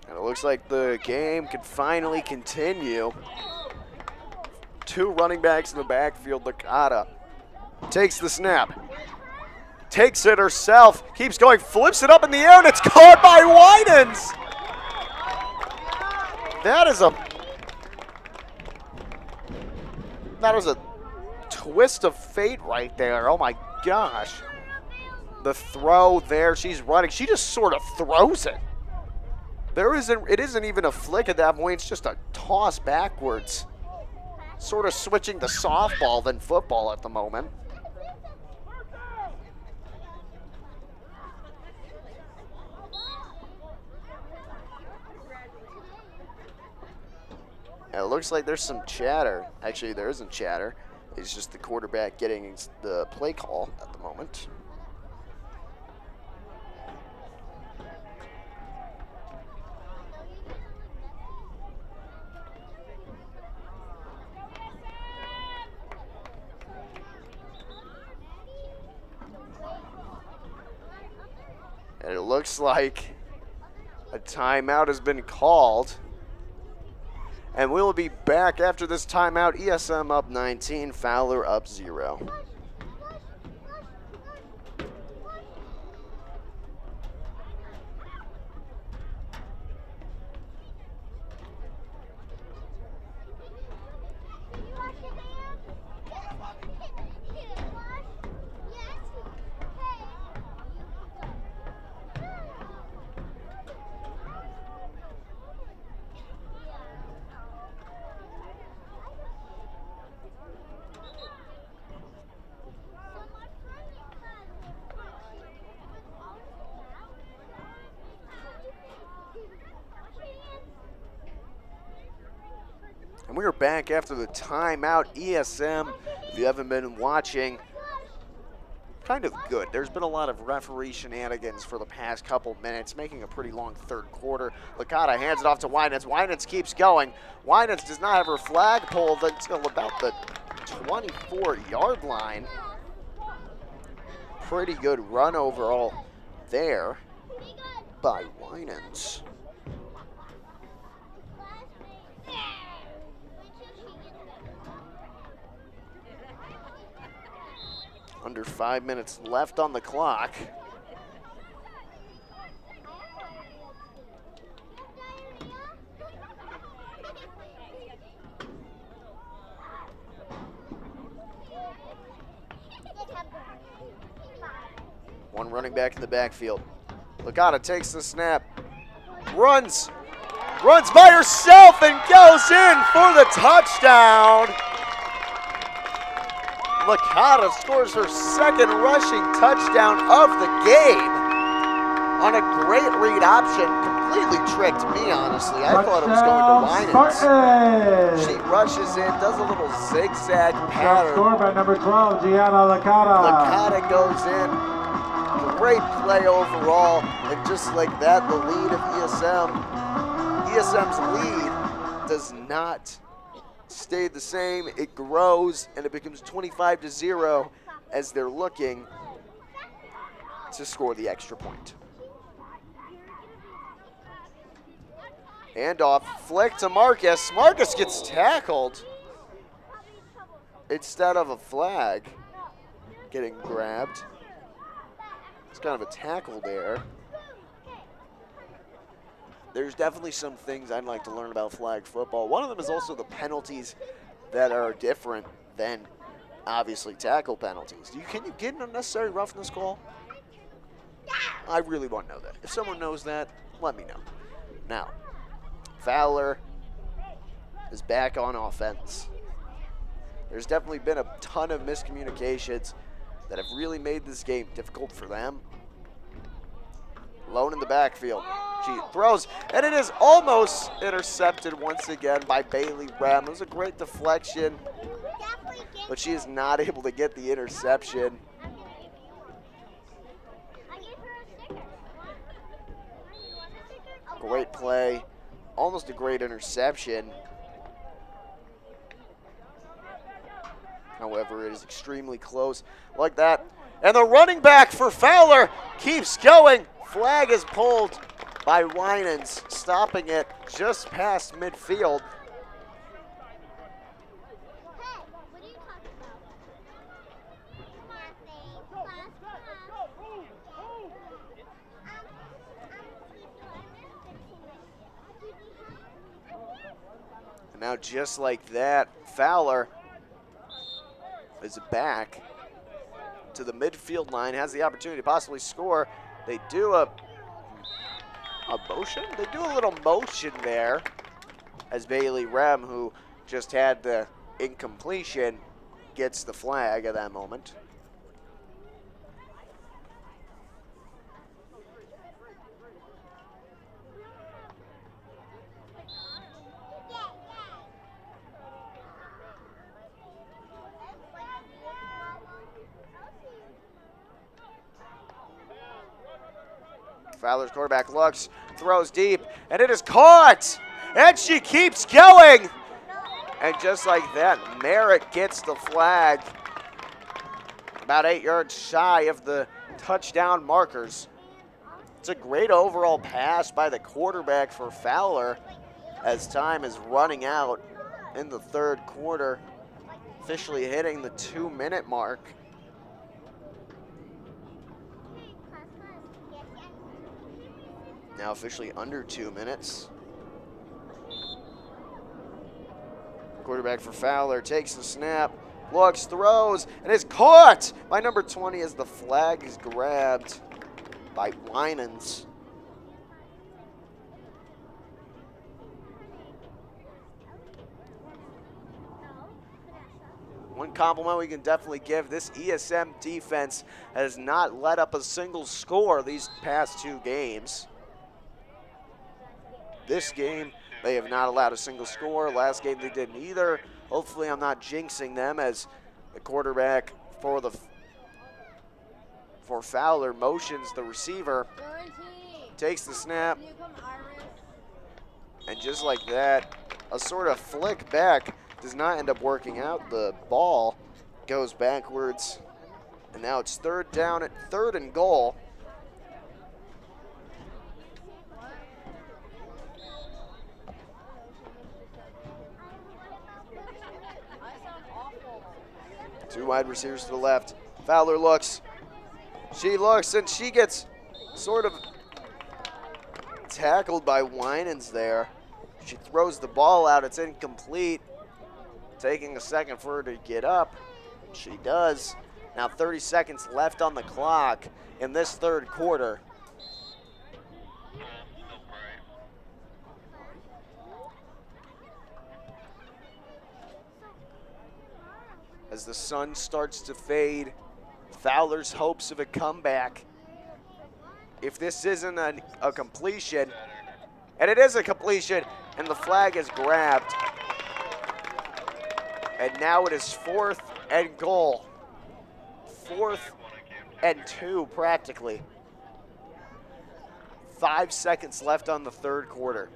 And it looks like the game can finally continue. Two running backs in the backfield. Licata takes the snap, takes it herself, keeps going, flips it up in the air, and it's caught by Winans. That is a twist of fate right there. Oh my gosh. The throw there, she's running. She just sort of throws it. It isn't even a flick at that point, it's just a toss backwards. Sort of switching to softball than football at the moment. And it looks like there's some chatter. Actually, there isn't chatter. It's just the quarterback getting the play call at the moment. looks like a timeout has been called. And we'll be back after this timeout. ESM up 19, Fowler up 0. And we are back after the timeout. ESM, if you haven't been watching, kind of good. There's been a lot of referee shenanigans for the past couple minutes, making a pretty long third quarter. Licata hands it off to Winans. Winans keeps going. Winans does not have her flag pulled until about the 24-yard line. Pretty good run overall there by Winans. Under 5 minutes left on the clock. One running back in the backfield. Licata takes the snap, runs by herself and goes in for the touchdown. Licata scores her second rushing touchdown of the game on a great read option. Completely tricked me, honestly. I thought it was going to Winans. She rushes in, does a little zigzag pattern. Scored by number 12, Gianna Licata. Licata goes in. Great play overall. And just like that, the lead of ESM's lead does not stay the same. It grows and it becomes 25-0 as they're looking to score the extra point. Handoff, flick to Marcus. Marcus gets tackled instead of a flag getting grabbed. It's kind of a tackle there. There's definitely some things I'd like to learn about flag football. One of them is also the penalties that are different than, obviously, tackle penalties. Can you get an unnecessary roughness call? I really want to know that. If someone knows that, let me know. Now, Fowler is back on offense. There's definitely been a ton of miscommunications that have really made this game difficult for them. Lone in the backfield. She throws, and it is almost intercepted once again by Bailey Rem. It was a great deflection, but she is not able to get the interception. Great play, almost a great interception. However, it is extremely close like that. And the running back for Fowler keeps going. Flag is pulled by Winans, stopping it just past midfield. And now just like that, Fowler is back to the midfield line, has the opportunity to possibly score. They do a motion? They do a little motion there as Bailey Rem, who just had the incompletion, gets the flag at that moment. Fowler's quarterback looks, throws deep, and it is caught! And she keeps going! And just like that, Merritt gets the flag. About 8 yards shy of the touchdown markers. It's a great overall pass by the quarterback for Fowler as time is running out in the third quarter, officially hitting the 2-minute mark. Now officially under 2 minutes. Quarterback for Fowler takes the snap, looks, throws, and is caught by number 20 as the flag is grabbed by Winans. One compliment we can definitely give, this ESM defense has not let up a single score these past 2 games. This game, they have not allowed a single score. Last game they didn't either. Hopefully I'm not jinxing them as the quarterback for Fowler motions the receiver, takes the snap, and just like that, a sort of flick back does not end up working out. The ball goes backwards, and now it's third down at 3rd and goal. Two wide receivers to the left. Fowler looks. She looks, and she gets sort of tackled by Winans there. She throws the ball out. It's incomplete. Taking a second for her to get up. She does. Now 30 seconds left on the clock in this third quarter. As the sun starts to fade, Fowler's hopes of a comeback. If this isn't a completion, and it is a completion, and the flag is grabbed. And now it is 4th and goal. 4th and 2 practically. 5 seconds left on the third quarter.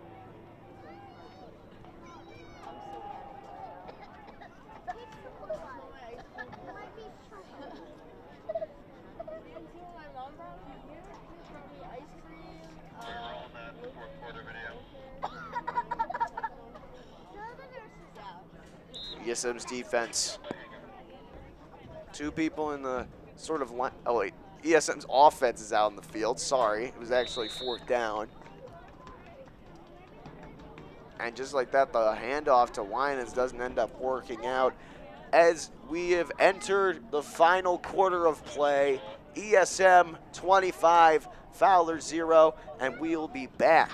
ESM's defense. 2 people in the sort of line. Oh, wait. ESM's offense is out in the field. Sorry. It was actually 4th down. And just like that, the handoff to Winans doesn't end up working out. As we have entered the final quarter of play, ESM 25, Fowler 0, and we will be back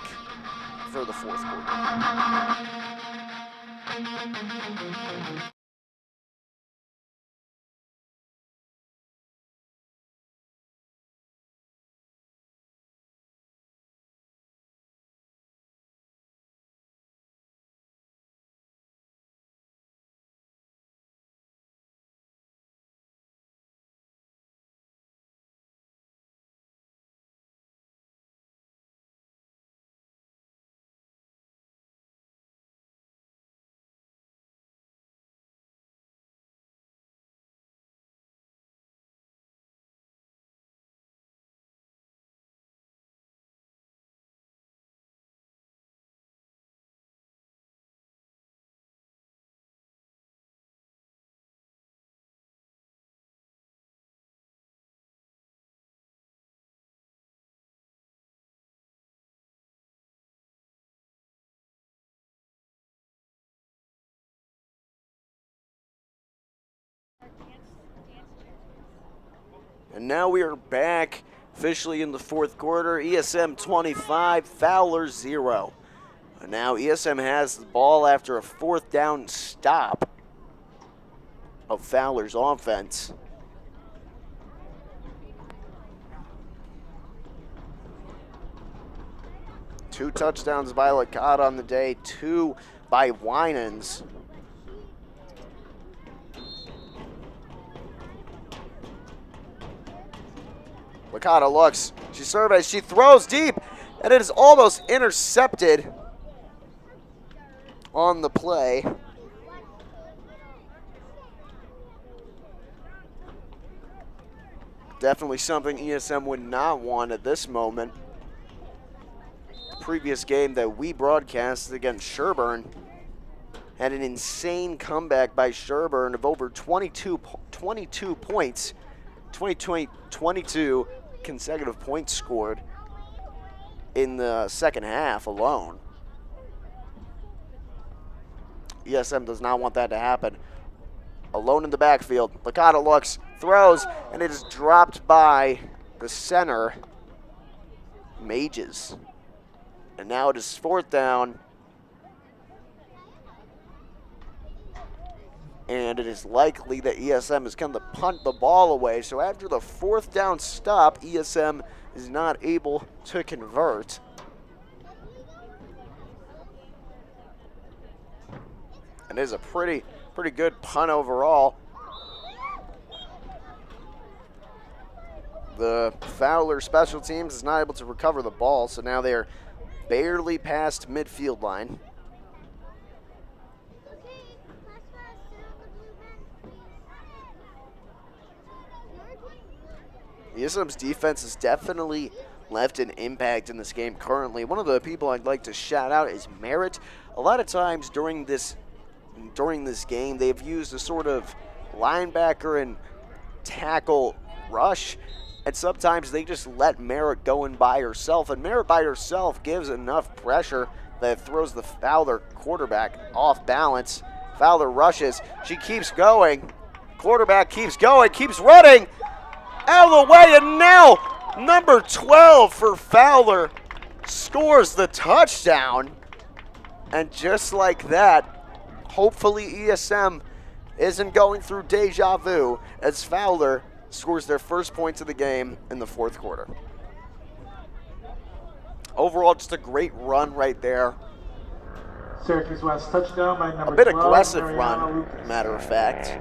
for the 4th quarter. And now we are back officially in the 4th quarter. ESM 25, Fowler 0. And now ESM has the ball after a 4th down stop of Fowler's offense. Two touchdowns by Licata on the day, 2 by Winans. Licata looks, she surveys, she throws deep, and it is almost intercepted on the play. Definitely something ESM would not want at this moment. previous game that we broadcast against Sherburne. Had an insane comeback by Sherburne of over 22 points, 22 consecutive points scored in the second half alone. ESM does not want that to happen. Alone in the backfield, Licata looks, throws, and it is dropped by the center, Mages. And now it is fourth down. And it is likely that ESM is going to punt the ball away. So after the fourth down stop, ESM is not able to convert. And it is a pretty good punt overall. The Fowler special teams is not able to recover the ball, so now they're barely past midfield line. ESM's defense has definitely left an impact in this game currently. One of the people I'd like to shout out is Merritt. A lot of times during this game, they've used a sort of linebacker and tackle rush, and sometimes they just let Merritt go in by herself, and Merritt by herself gives enough pressure that it throws the Fowler quarterback off balance. Fowler rushes, she keeps going, quarterback keeps going, keeps running, out of the way, and now number 12 for Fowler scores the touchdown. And just like that, hopefully ESM isn't going through deja vu as Fowler scores their first points of the game in the fourth quarter. Overall, just a great run right there. Syracuse West touchdown by number 12. A bit aggressive Mariana run, Lucas. matter of fact.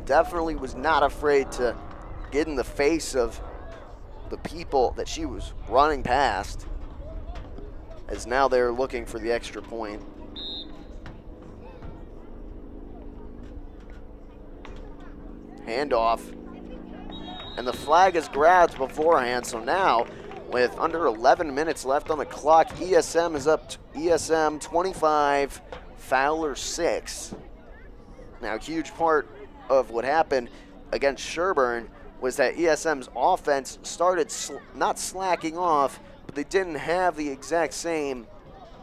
Definitely was not afraid to get in the face of the people that she was running past, as now they're looking for the extra point. Handoff, and the flag is grabbed beforehand, so now with under 11 minutes left on the clock, ESM is up ESM 25, Fowler 6. Now, a huge part of what happened against Sherburne was that ESM's offense started not slacking off, but they didn't have the exact same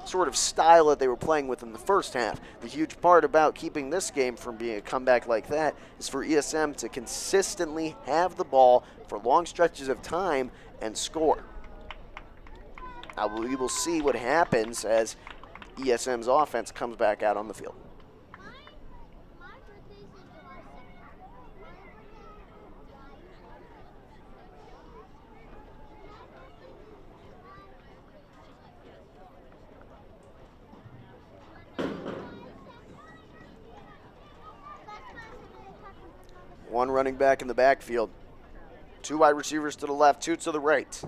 sort of style that they were playing with in the first half. The huge part about keeping this game from being a comeback like that is for ESM to consistently have the ball for long stretches of time and score. Now, we will see what happens as ESM's offense comes back out on the field. One running back in the backfield. Two wide receivers to the left, two to the right.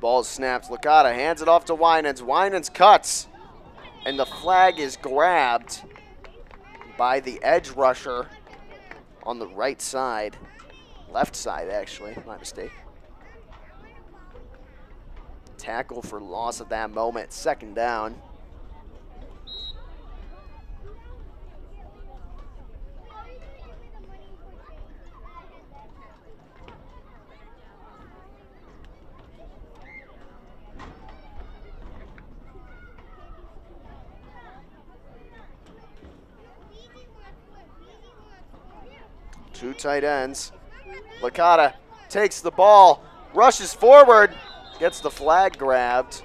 Ball is snapped. Licata hands it off to Winans. Winans cuts, and the flag is grabbed by the edge rusher on the right side. Left side, actually. My mistake. Tackle for loss at that moment. Second down. Two tight ends. Licata takes the ball, rushes forward, gets the flag grabbed.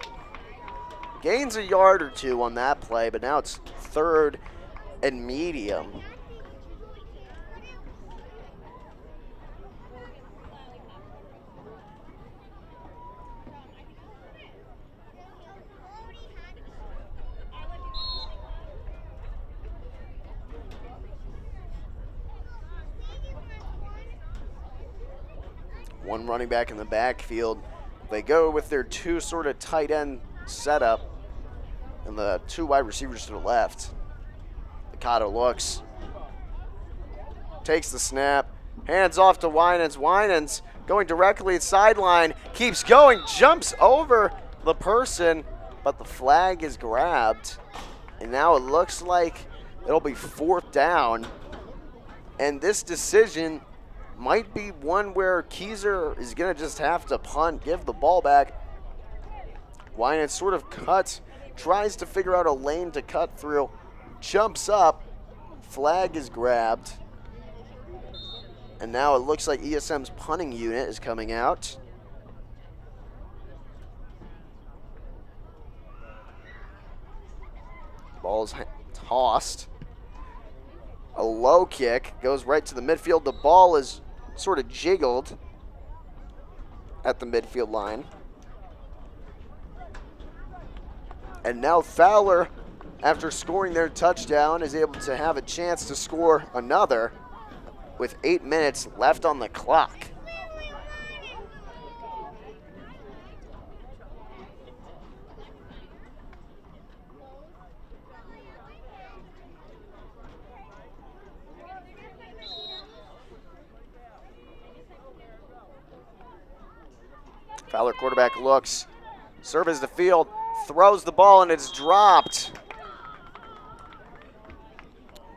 Gains a yard or two on that play, but now it's third and medium. One running back in the backfield. They go with their two sort of tight end setup and the two wide receivers to the left. Licata looks. takes the snap, hands off to Winans. Winans going directly at sideline, keeps going, jumps over the person, but the flag is grabbed. And now it looks like it'll be 4th down. And this decision might be one where Keyser is going to just have to punt, give the ball back. Winans sort of cuts, tries to figure out a lane to cut through, jumps up, flag is grabbed. And now it looks like ESM's punting unit is coming out. Ball's tossed. A low kick goes right to the midfield. The ball is sort of jiggled at the midfield line. And now Fowler, after scoring their touchdown, is able to have a chance to score another with 8 minutes left on the clock. Fowler quarterback looks, surveys the field, throws the ball, and it's dropped.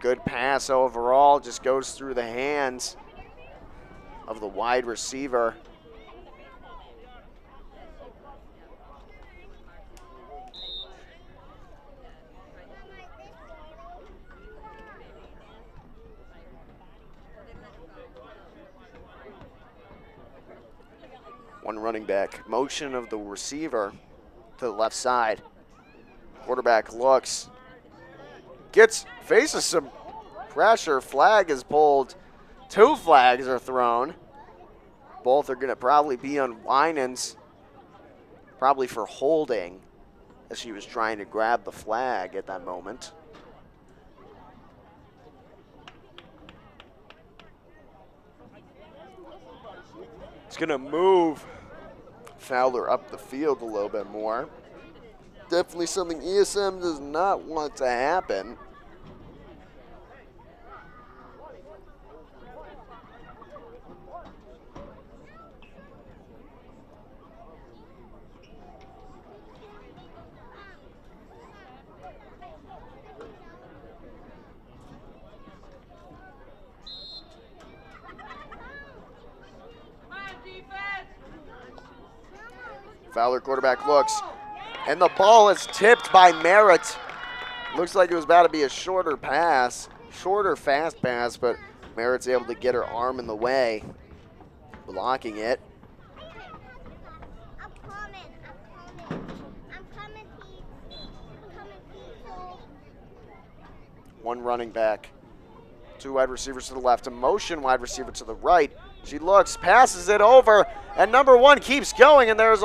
Good pass overall, just goes through the hands of the wide receiver. One running back, motion of the receiver to the left side. Quarterback looks, faces some pressure. Flag is pulled. 2 flags are thrown. Both are going to probably be on Winans, probably for holding, as she was trying to grab the flag at that moment. It's going to move Fowler up the field a little bit more. Definitely something ESM does not want to happen. Fowler quarterback looks, and the ball is tipped by Merritt. Looks like it was about to be a shorter fast pass, but Merritt's able to get her arm in the way, blocking it. I'm coming, Pete. One running back, 2 wide receivers to the left, a motion wide receiver to the right. She looks, passes it over, and number 1 keeps going, and there's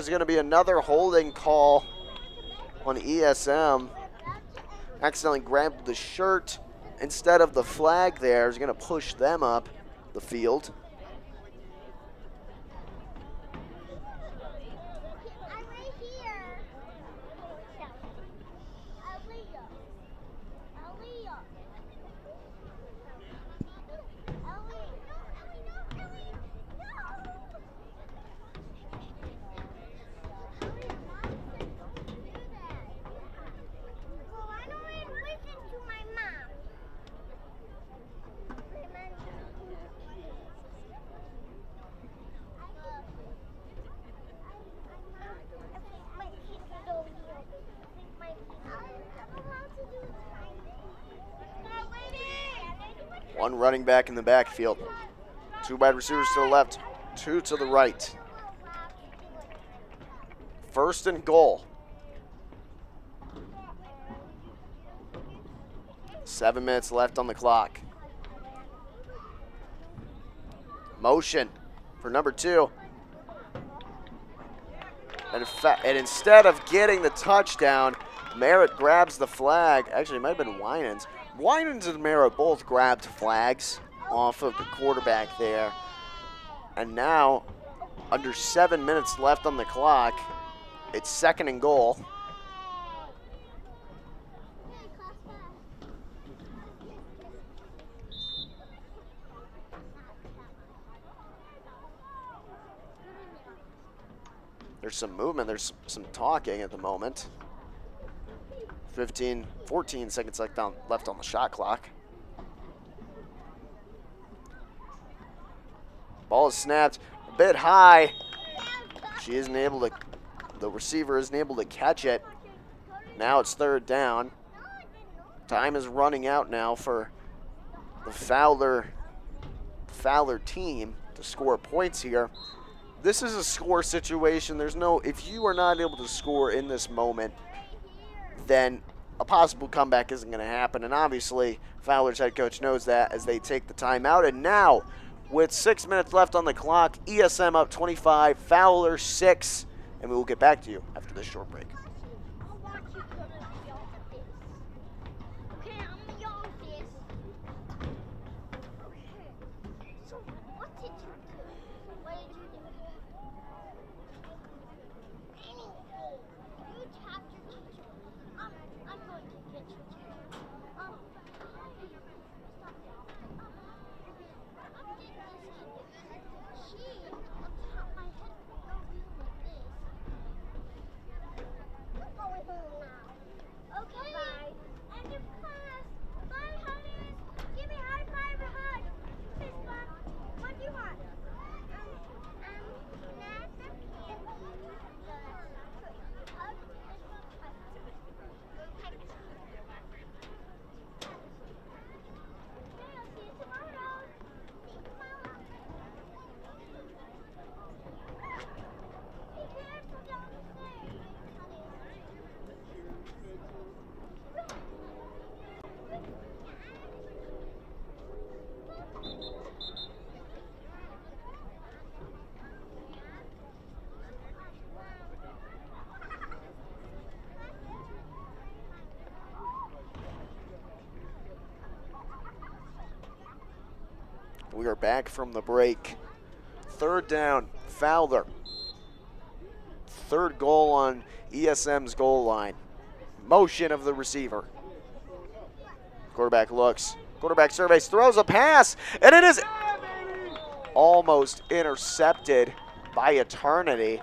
going to be another holding call on ESM. Accidentally grabbed the shirt instead of the flag there. Is going to push them up the field. I'm right here. One running back in the backfield. 2 wide receivers to the left, 2 to the right. 1st and goal. 7 minutes left on the clock. Motion for number 2. And instead of getting the touchdown, Merritt grabs the flag. Actually, it might have been Winans. Winans and Merritt both grabbed flags off of the quarterback there. And now, under 7 minutes left on the clock, it's 2nd and goal. There's some movement. There's some talking at the moment. 14 seconds left on the shot clock. Ball is snapped a bit high. She isn't able to, the receiver isn't able to catch it. Now it's third down. Time is running out now for the Fowler team to score points here. This is a score situation. There's no, if you are not able to score in this moment, then a possible comeback isn't going to happen. And obviously, Fowler's head coach knows that as they take the timeout. And now, with 6 minutes left on the clock, ESM up 25, Fowler 6. And we will get back to you after this short break. We are back from the break. Third down, Fowler. Third goal on ESM's goal line. Motion of the receiver. Quarterback looks. Quarterback surveys, throws a pass, and it is almost intercepted by Eternity.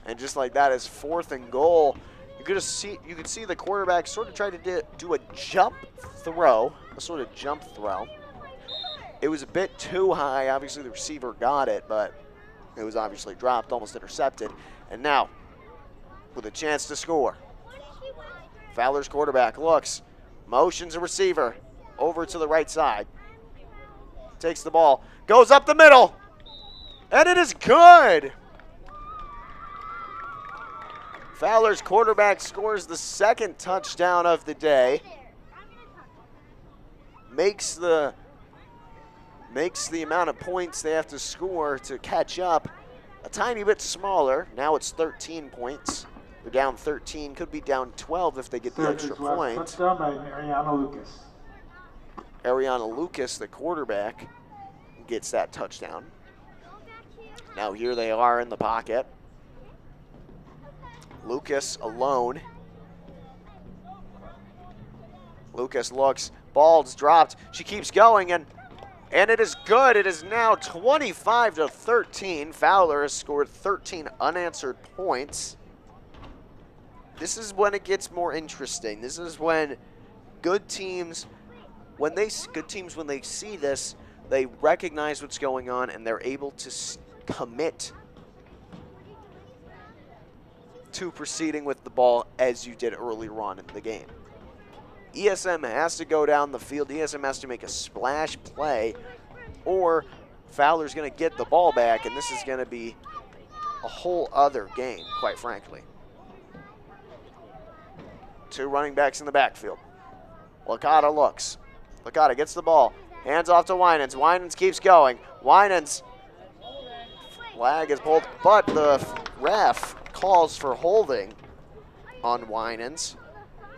And just like that is 4th and goal. You could see the quarterback sort of try to do a jump throw, a sort of jump throw. It was a bit too high. Obviously, the receiver got it, but it was obviously dropped, almost intercepted. And now, with a chance to score, Fowler's quarterback looks, motions a receiver over to the right side, takes the ball, goes up the middle, and it is good. Fowler's quarterback scores the 2nd touchdown of the day, makes the amount of points they have to score to catch up a tiny bit smaller. Now it's 13 points. They're down 13, could be down 12 if they get the extra point. Touchdown by Ariana Lucas. Ariana Lucas, the quarterback, gets that touchdown. Now here they are in the pocket. Lucas alone. Lucas looks, ball's dropped. She keeps going, and it is good. It is now 25-13. Fowler has scored 13 unanswered points. This is when it gets more interesting. This is when good teams, when they see this, they recognize what's going on and they're able to commit to proceeding with the ball as you did earlier on in the game. ESM has to go down the field. ESM has to make a splash play, or Fowler's going to get the ball back, and this is going to be a whole other game, quite frankly. 2 running backs in the backfield. Licata looks. Licata gets the ball. Hands off to Winans. Winans keeps going. Winans. Flag is pulled, but the ref calls for holding on Winans.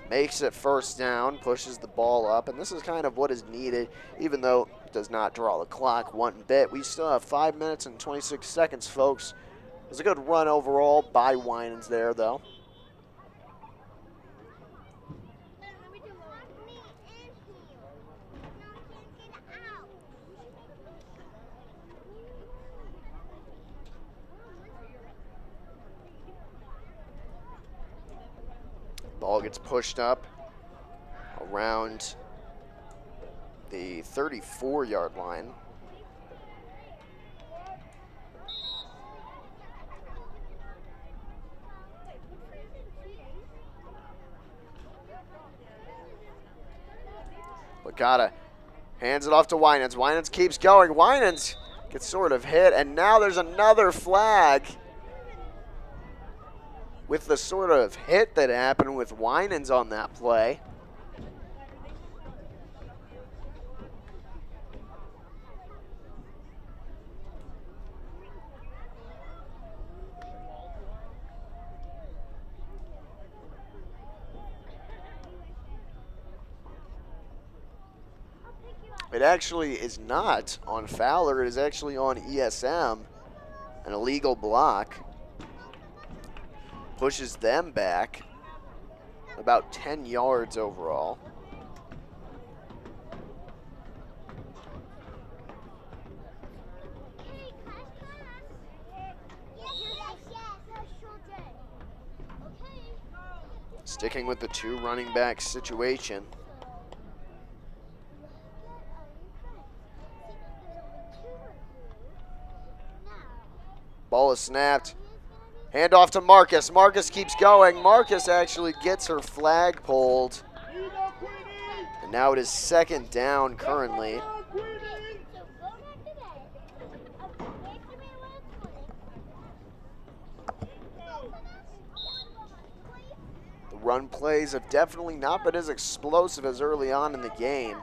Makes it first down, pushes the ball up, and this is kind of what is needed, even though it does not draw the clock one bit. We still have 5 minutes and 26 seconds, folks. It was a good run overall by Winans there, though. Ball gets pushed up around the 34-yard line. Licata hands it off to Winans. Winans keeps going. Winans gets sort of hit, and now there's another flag with the sort of hit that happened with Winans on that play. It actually is not on Fowler. It is actually on ESM. An illegal block. Pushes them back about 10 yards overall. Sticking with the two running back situation. Ball is snapped. Hand off to Marcus. Marcus keeps going. Marcus actually gets her flag pulled. And now it is second down currently. The run plays have definitely not been as explosive as early on in the game.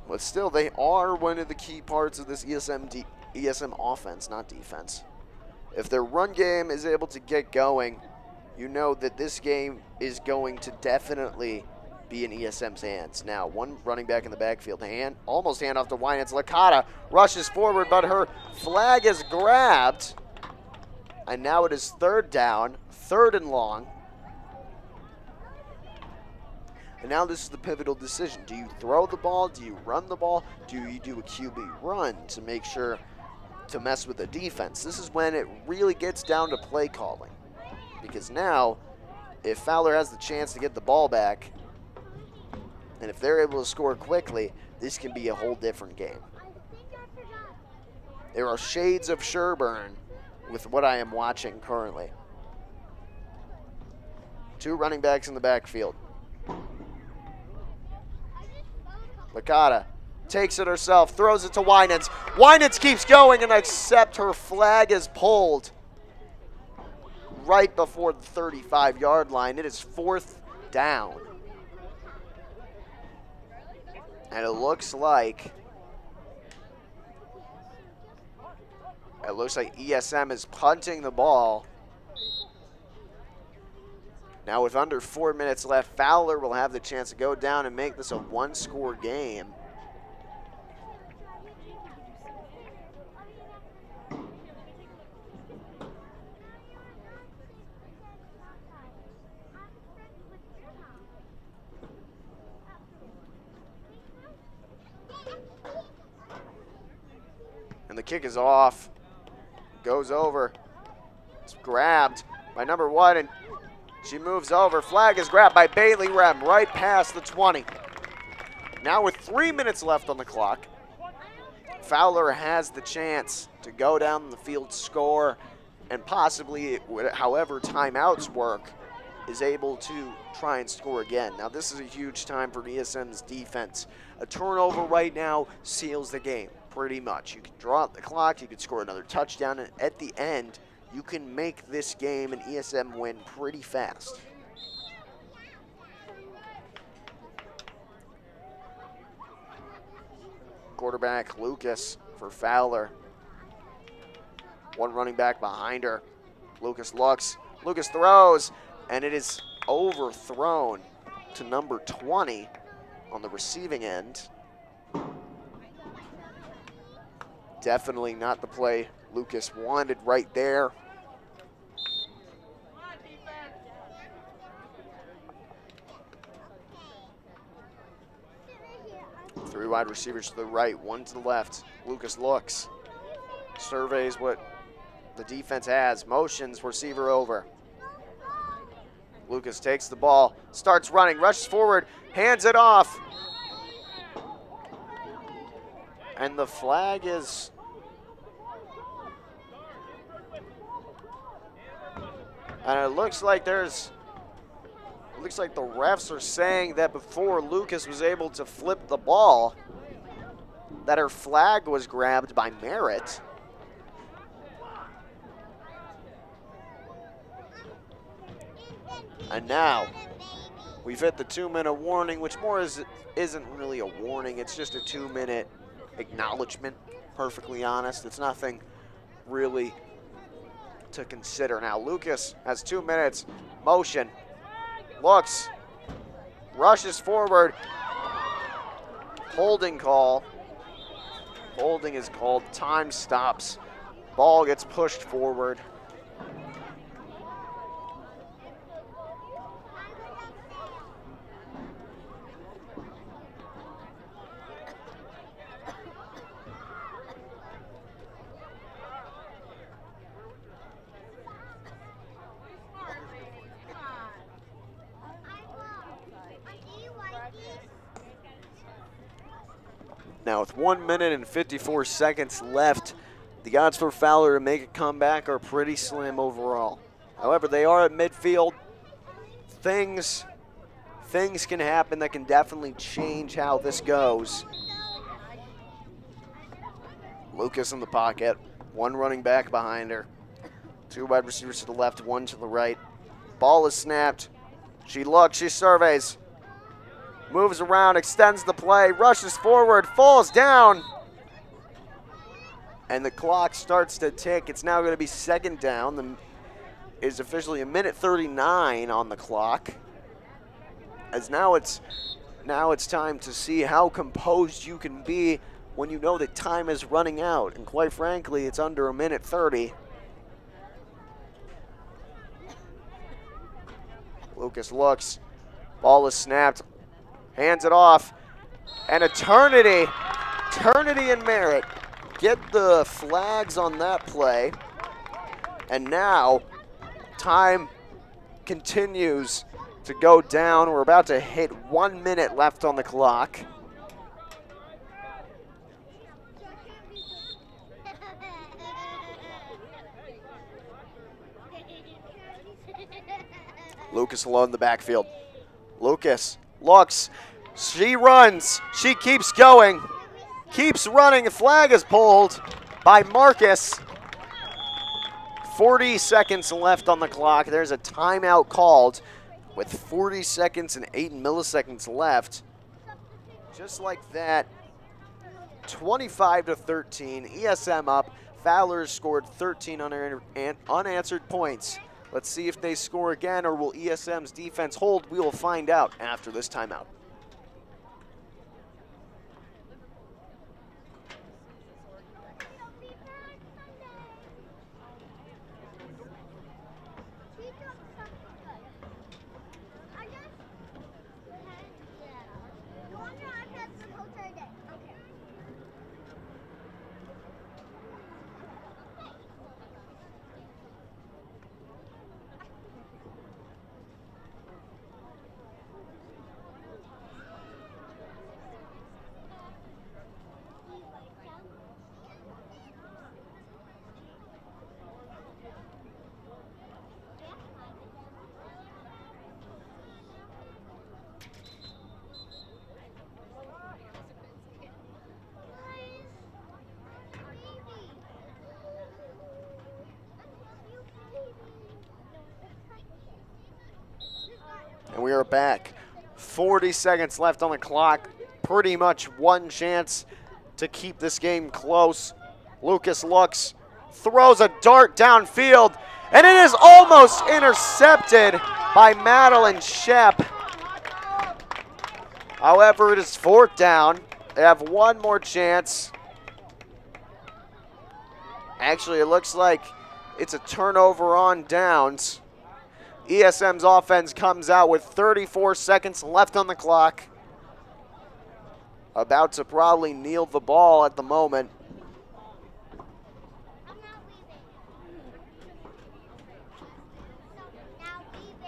But still, they are one of the key parts of this ESM offense, not defense. If their run game is able to get going, you know that this game is going to definitely be in ESM's hands. Now, one running back in the backfield, almost hand off to Winans. Licata rushes forward, but her flag is grabbed. And now it is third down, third and long. And now this is the pivotal decision. Do you throw the ball? Do you run the ball? Do you do a QB run to make sure to mess with the defense? This is when it really gets down to play calling. Because now, if Fowler has the chance to get the ball back, and if they're able to score quickly, this can be a whole different game. There are shades of Sherburne with what I am watching currently. Two running backs in the backfield. Licata takes it herself, throws it to Winans. Winans keeps going, and except her flag is pulled right before the 35-yard line. It is fourth down. And it looks like ESM is punting the ball. Now with under 4 minutes left, Fowler will have the chance to go down and make this a one-score game. And the kick is off. Goes over. It's grabbed by number 1, and she moves over. Flag is grabbed by Bailey Rem right past the 20. Now with 3 minutes left on the clock, Fowler has the chance to go down the field, score, and possibly, however timeouts work, is able to try and score again. Now this is a huge time for ESM's defense. A turnover right now seals the game pretty much. You can draw out the clock, you can score another touchdown, and at the end, you can make this game an ESM win pretty fast. Quarterback Lucas for Fowler. One running back behind her. Lucas looks, Lucas throws, and it is overthrown to number 20 on the receiving end. Definitely not the play Lucas wanted right there. Three wide receivers to the right, one to the left. Lucas looks, surveys what the defense has, motions receiver over. Lucas takes the ball, starts running, rushes forward, hands it off. And the flag is... And it looks like the refs are saying that before Lucas was able to flip the ball, that her flag was grabbed by Merritt. And now, we've hit the 2-minute warning, which isn't really a warning. It's just a 2-minute acknowledgement, perfectly honest. It's nothing really to consider. Now, Lucas has 2 minutes, motion, looks, rushes forward, holding call. Holding is called, time stops, ball gets pushed forward. Now with 1 minute and 54 seconds left, the odds for Fowler to make a comeback are pretty slim overall. However, they are at midfield. Things can happen that can definitely change how this goes. Lucas in the pocket, one running back behind her. 2 wide receivers to the left, 1 to the right. Ball is snapped. She looks, she surveys. Moves around, extends the play, rushes forward, falls down. And the clock starts to tick. It's now going to be 2nd down. It's officially 1:39 on the clock. As now it's time to see how composed you can be when you know that time is running out. And quite frankly, it's under 1:30. Lucas looks, ball is snapped. Hands it off, and Eternity and Merritt get the flags on that play. And now, time continues to go down. We're about to hit 1 minute left on the clock. Lucas alone in the backfield. Lucas looks, she runs, she keeps going, keeps running. The flag is pulled by Marcus. 40 seconds left on the clock. There's a timeout called with 40 seconds and 8 milliseconds left. Just like that, 25-13, ESM up. Fowler scored 13 unanswered points. Let's see if they score again, or will ESM's defense hold? We will find out after this timeout. And we are back. 40 seconds left on the clock. Pretty much one chance to keep this game close. Lucas looks, throws a dart downfield, and it is almost intercepted by Madeline Shep. However, it is 4th down. They have one more chance. Actually, it looks like it's a turnover on downs. ESM's offense comes out with 34 seconds left on the clock. About to probably kneel the ball at the moment.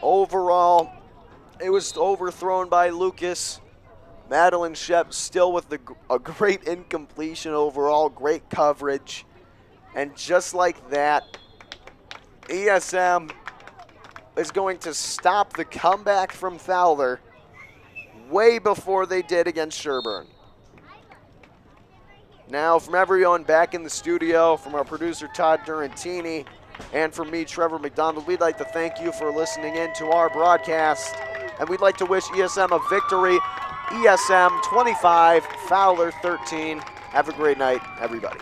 overall, it was overthrown by Lucas. Madeline Shep still with a great incompletion overall, great coverage. And just like that, ESM is going to stop the comeback from Fowler way before they did against Sherburne. Now, from everyone back in the studio, from our producer Todd Durantini, and from me, Trevor McDonald, we'd like to thank you for listening in to our broadcast. And we'd like to wish ESM a victory. ESM 25, Fowler 13. Have a great night, everybody.